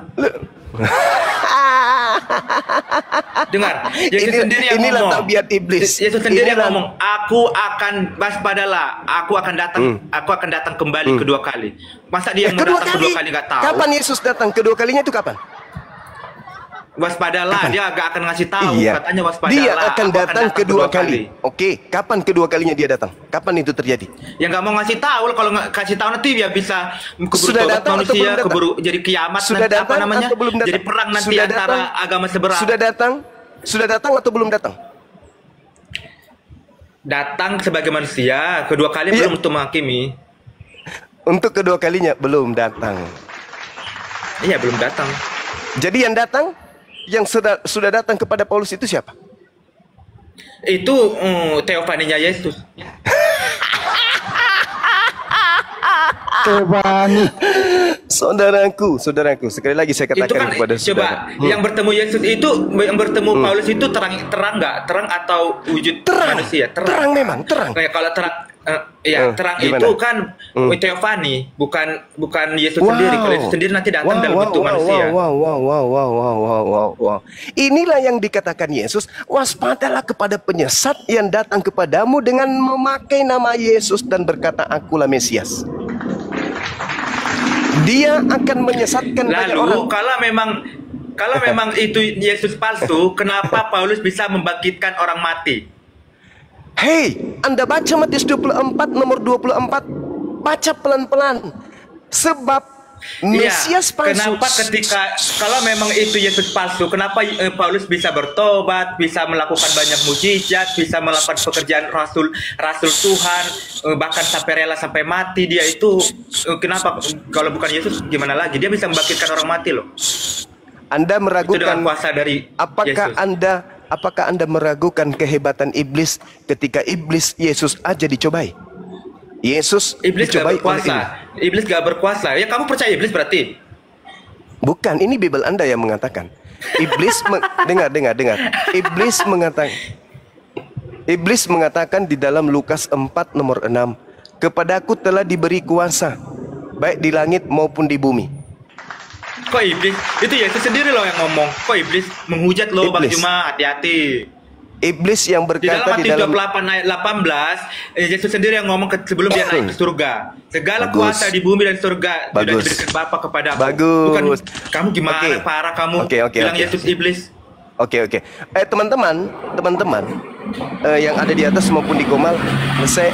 Dengar, Yesus sendiri yang inilah ngomong. tabiat iblis. Yesus sendiri yang Inilah- ngomong, aku akan waspadalah, aku akan datang kembali kedua kali. Masa dia mau datang kedua kali nggak tahu? Kapan Yesus datang kedua kalinya itu kapan? Waspadalah, dia nggak akan ngasih tahu. Iya. Katanya waspadalah. Dia akan aku datang kedua kali. Oke, kapan kedua kalinya dia datang? Kapan itu terjadi? Ya nggak mau ngasih tahu. Kalau nggak kasih tahu nanti dia bisa keburu Sudah tobat datang atau manusia, belum datang? keburu jadi kiamat. Sudah nanti, datang apa namanya? atau belum datang? Jadi perang nanti Sudah antara datang? agama seberang. Sudah datang? Sudah datang atau belum datang? Datang sebagai manusia, kedua kali belum untuk menghakimi. Untuk kedua kalinya belum datang. Iya, belum datang. Jadi yang datang, yang sudah datang kepada Paulus itu siapa? Itu teofaninya Yesus. Teofani. Saudaraku, sekali lagi saya Itu katakan kan kepada coba saudara. yang bertemu Yesus itu, yang bertemu Paulus itu terang nggak? Terang atau wujud manusia? Terang memang, terang. Kayak kalau terang, terang gimana? itu kan teofani, bukan Yesus sendiri. Kalau Yesus sendiri nanti datang dalam bentuk manusia. Wow. Inilah yang dikatakan Yesus, waspadalah kepada penyesat yang datang kepadamu dengan memakai nama Yesus dan berkata, akulah Mesias. Dia akan menyesatkan banyak orang. Lalu kalau memang itu Yesus palsu, kenapa Paulus bisa membangkitkan orang mati? Hei, Anda baca Matius 24 nomor 24, baca pelan-pelan. Sebab Mesias palsu. Kenapa kalau memang itu Yesus palsu, kenapa Paulus bisa bertobat, bisa melakukan banyak mujizat, bisa melakukan pekerjaan rasul Tuhan, bahkan sampai rela sampai mati dia itu? Kenapa kalau bukan Yesus gimana lagi? Dia bisa membangkitkan orang mati loh. Anda meragukan itu dengan kuasa dari Yesus. Apakah Anda meragukan kehebatan iblis ketika Yesus aja dicobai? Iblis gak berkuasa. Iblis gak berkuasa. Ya kamu percaya iblis berarti? Bukan, ini Bible Anda yang mengatakan. Iblis dengar. Iblis mengatakan di dalam Lukas 4 nomor 6, kepadaku telah diberi kuasa baik di langit maupun di bumi. Kok iblis? Itu Yesus sendiri loh yang ngomong. Kok iblis menghujat loh Bang Juma, hati-hati. Iblis yang berkata di dalam Matius 28 ayat 18, Yesus sendiri yang ngomong sebelum dia naik ke surga. Segala kuasa di bumi dan surga sudah diberikan Bapa kepadamu. Bukan kamu gimana parah kamu bilang Yesus iblis. Oke. Teman-teman yang ada di atas maupun di Gomal,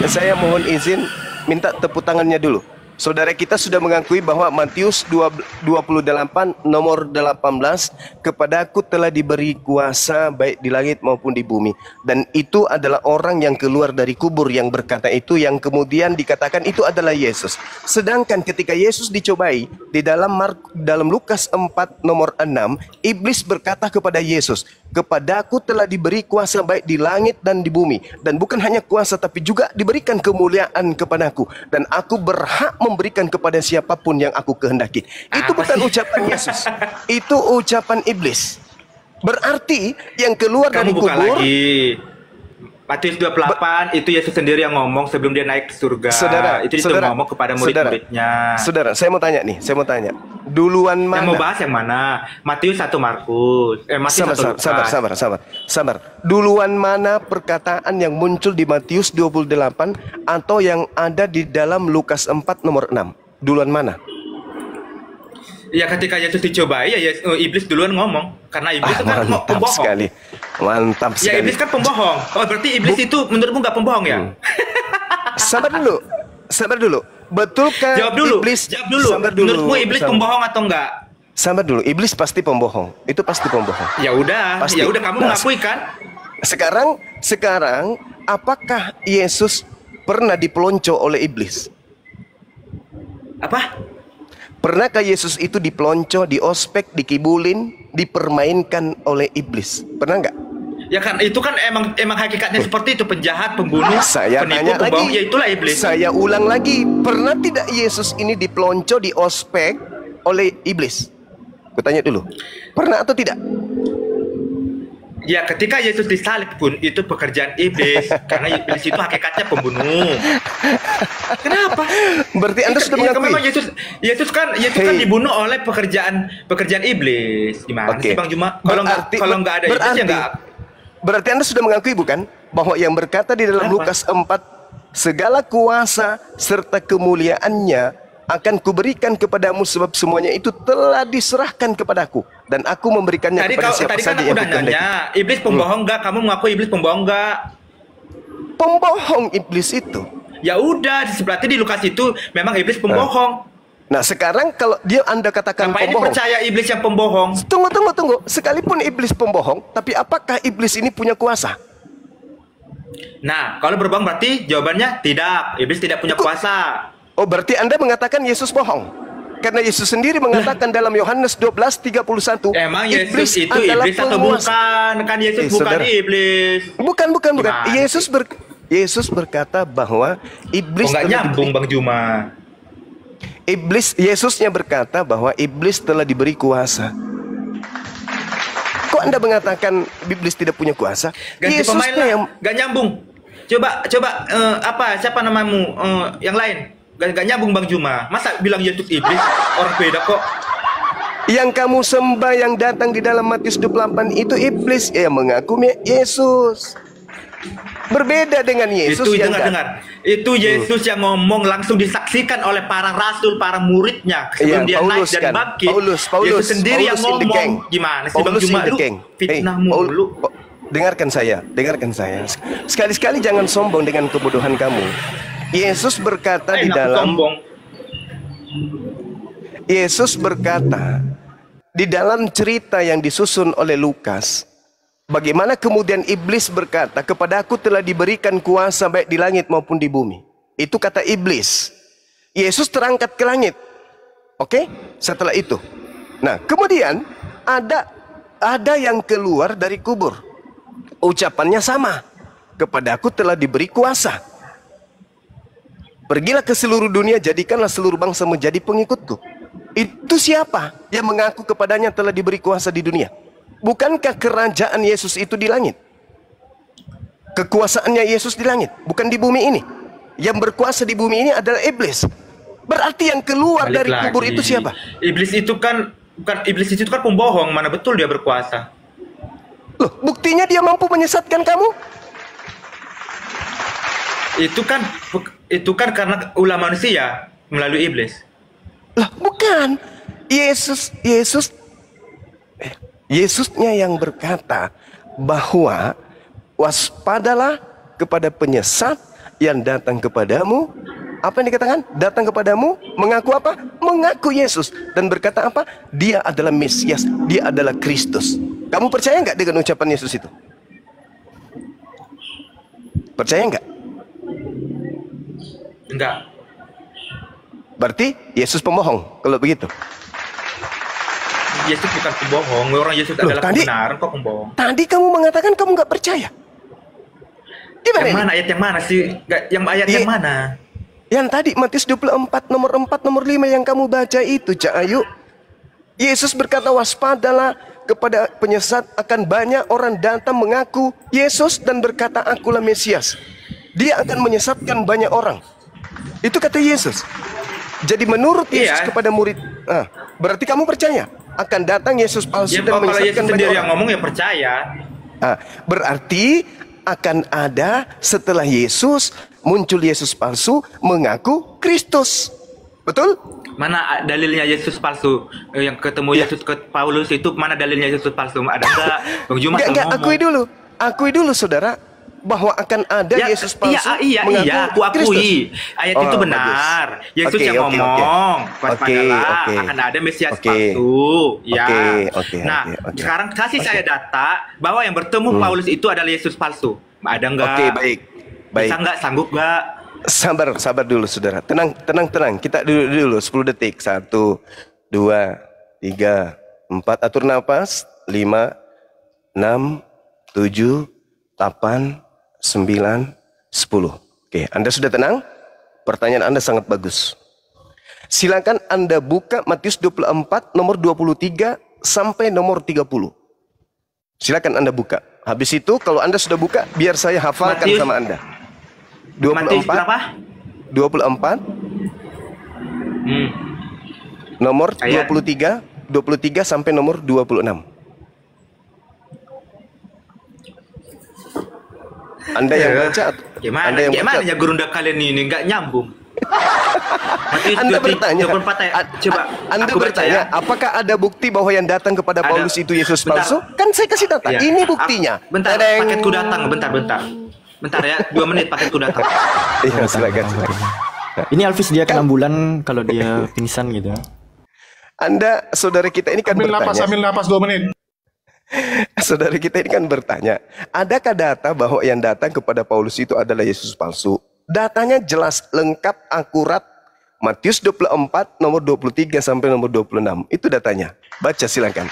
saya mohon izin minta tepuk tangannya dulu. Saudara kita sudah mengakui bahwa Matius 28 nomor 18, kepadaku telah diberi kuasa baik di langit maupun di bumi. Dan itu adalah orang yang keluar dari kubur yang berkata itu, yang kemudian dikatakan itu adalah Yesus. Sedangkan ketika Yesus dicobai di dalam Lukas 4 nomor 6, iblis berkata kepada Yesus, kepadaku telah diberi kuasa baik di langit dan di bumi. Dan bukan hanya kuasa tapi juga diberikan kemuliaan kepadaku. Dan aku berhak memberikan kepada siapapun yang aku kehendaki. Itu bukan ucapan Yesus. Itu ucapan iblis. Berarti yang keluar dari kubur. Lagi. Matius 28 itu Yesus sendiri yang ngomong sebelum dia naik ke surga. Itu dia ngomong kepada murid-muridnya. Saudara, saya mau tanya. Duluan mana? Yang mau bahas yang mana? Matius 1 Markus. Matius 1 Lukas. Sabar. Duluan mana perkataan yang muncul di Matius 28 atau yang ada di dalam Lukas 4 nomor 6? Duluan mana? Ya ketika Yesus dicobai ya iblis duluan ngomong. Karena iblis kan pembohong. Mantap sekali. Ya iblis kan pembohong. Oh berarti iblis itu menurutmu nggak pembohong ya? Sabar dulu. Betulkah iblis? Jawab dulu. Menurutmu iblis pembohong atau enggak? Sabar dulu. Iblis pasti pembohong. Itu pasti pembohong. Ya udah kamu mengakui kan? Sekarang apakah Yesus pernah dipelonco oleh iblis? Apa? Pernahkah Yesus itu dipelonco, diospek, dikibulin, dipermainkan oleh iblis? Pernah nggak? Ya kan itu kan emang hakikatnya seperti itu, penjahat, pembunuh, saya penipu, pembohong, ya itulah iblis. Saya ulang lagi, pernah tidak Yesus ini dipelonco, diospek oleh iblis? Kutanya dulu, pernah atau tidak? Ya ketika Yesus disalib pun itu pekerjaan iblis karena iblis itu hakikatnya pembunuh. Kenapa? Berarti Anda sudah mengakui. Memang Yesus kan dibunuh oleh pekerjaan iblis. Gimana sih Bang Juma? Kalau nggak ada iblis ya nggak. Berarti Anda sudah mengakui bukan bahwa yang berkata di dalam Lukas 4, segala kuasa serta kemuliaannya akan kuberikan kepadamu sebab semuanya itu telah diserahkan kepadaku dan aku memberikannya kepada siapa saja yang kukehendaki. Iblis pembohong enggak? Kamu mengaku iblis pembohong enggak? Pembohong iblis itu. Ya udah, berarti di Lukas itu memang iblis pembohong. Nah sekarang kalau Anda katakan ngapain pembohong, percaya iblis yang pembohong? Tunggu. Sekalipun iblis pembohong, tapi apakah iblis ini punya kuasa? Nah, kalau berbohong berarti jawabannya tidak. Iblis tidak punya kuasa. Oh, berarti Anda mengatakan Yesus bohong. Karena Yesus sendiri mengatakan dalam Yohanes 12:31, Emang Yesus iblis itu adalah iblis atau penguasa. bukan? Kan Yesus bukan saudara. iblis. Bukan. Gimana Yesus berkata bahwa iblis nggak telah nyambung Bang Juma. Yesusnya berkata bahwa iblis telah diberi kuasa. Kok Anda mengatakan iblis tidak punya kuasa? Ganti pemain Yesusnya lah. yang Gak nyambung. Coba siapa namamu? Yang lain. Gak nyambung Bang Juma. Masa bilang Yesus iblis? Orang beda kok. yang kamu sembah yang datang di dalam Matius 28 itu iblis yang mengaku Yesus. Berbeda dengan Yesus Itu yang dengar. Itu Yesus yang ngomong langsung disaksikan oleh para rasul, para muridnya sebelum dia naik dan bangkit. Yesus sendiri yang ngomong. Gimana sih Bang Juma, lu fitnah mulu. Dengarkan saya. Sekali-sekali jangan sombong dengan kebodohan kamu. Yesus berkata Yesus berkata di dalam cerita yang disusun oleh Lukas, bagaimana kemudian iblis berkata, kepadaku telah diberikan kuasa baik di langit maupun di bumi. Itu kata iblis. Yesus terangkat ke langit. Oke? Setelah itu. Nah, kemudian ada yang keluar dari kubur. Ucapannya sama. Kepadaku telah diberi kuasa. Pergilah ke seluruh dunia, jadikanlah seluruh bangsa menjadi pengikutku. Itu siapa yang mengaku kepadanya telah diberi kuasa di dunia? Bukankah kerajaan Yesus itu di langit? Kekuasaannya Yesus di langit, bukan di bumi ini. Yang berkuasa di bumi ini adalah iblis. Berarti yang keluar dari kubur itu siapa? Iblis itu kan pembohong, mana betul dia berkuasa. Loh, buktinya dia mampu menyesatkan kamu? Itu kan karena ulah manusia melalui iblis. Lah, bukan. Yesusnya yang berkata bahwa waspadalah kepada penyesat yang datang kepadamu. Apa yang dikatakan? Datang kepadamu mengaku apa? Mengaku Yesus dan berkata apa? Dia adalah Mesias, dia adalah Kristus. Kamu percaya nggak dengan ucapan Yesus itu? Percaya nggak? Enggak. Berarti Yesus pembohong kalau begitu. Yesus bukan pembohong, orang Yesus adalah kebenaran, kok pembohong. Tadi kamu mengatakan kamu nggak percaya. Gimana yang mana ayat yang mana sih? Yang ayat yang mana? Yang tadi Matius 24 nomor 4 nomor 5 yang kamu baca itu, Cak Ayu. Yesus berkata waspadalah kepada penyesat, akan banyak orang datang mengaku Yesus dan berkata akulah Mesias. Dia akan menyesatkan banyak orang. Itu kata Yesus. Jadi menurut Yesus kepada murid, berarti kamu percaya akan datang Yesus palsu dan menyesatkan banyak orang. Sendiri yang ngomong ya percaya. Berarti akan ada setelah Yesus muncul Yesus palsu mengaku Kristus. Betul? Mana dalilnya Yesus palsu? Yang ketemu Yesus ke Paulus itu mana dalilnya Yesus palsu? Ada enggak? Bang Juma enggak, akui dulu saudara bahwa akan ada Yesus palsu aku akui. Ayat itu benar. Yesus yang ngomong akan ada Mesias palsu. Sekarang kasih saya data bahwa yang bertemu Paulus itu adalah Yesus palsu. Ada enggak? Baik. Bisa enggak? Sanggup enggak? Sabar dulu saudara. Tenang. Kita dulu 10 detik. 1, 2, 3, 4. Atur nafas. 5, 6, 7, 8, 9, 10. Oke, Anda sudah tenang? Pertanyaan Anda sangat bagus. Silakan Anda buka Matius 24 nomor 23 sampai nomor 30. Silakan Anda buka. Habis itu kalau Anda sudah buka, biar saya hafalkan Matius, sama Anda. 24 berapa? 24 nomor 23 sampai nomor 26. Anda yang baca, gimana ya gurunda kalian ini nggak nyambung. Anda bertanya, apakah ada bukti bahwa yang datang kepada Paulus itu Yesus palsu? Kan saya kasih data. Ini buktinya. Bentar, paketku datang. Bentar ya, 2 menit paketku datang. Iya, silakan. Ini Alvis dia kan ambulan kalau dia pingsan gitu. Anda, saudara kita ini kan bertanya. Ambil napas 2 menit. Saudara kita ini kan bertanya, adakah data bahwa yang datang kepada Paulus itu adalah Yesus palsu? Datanya jelas, lengkap, akurat, Matius 24 nomor 23 sampai nomor 26. Itu datanya. Baca silakan.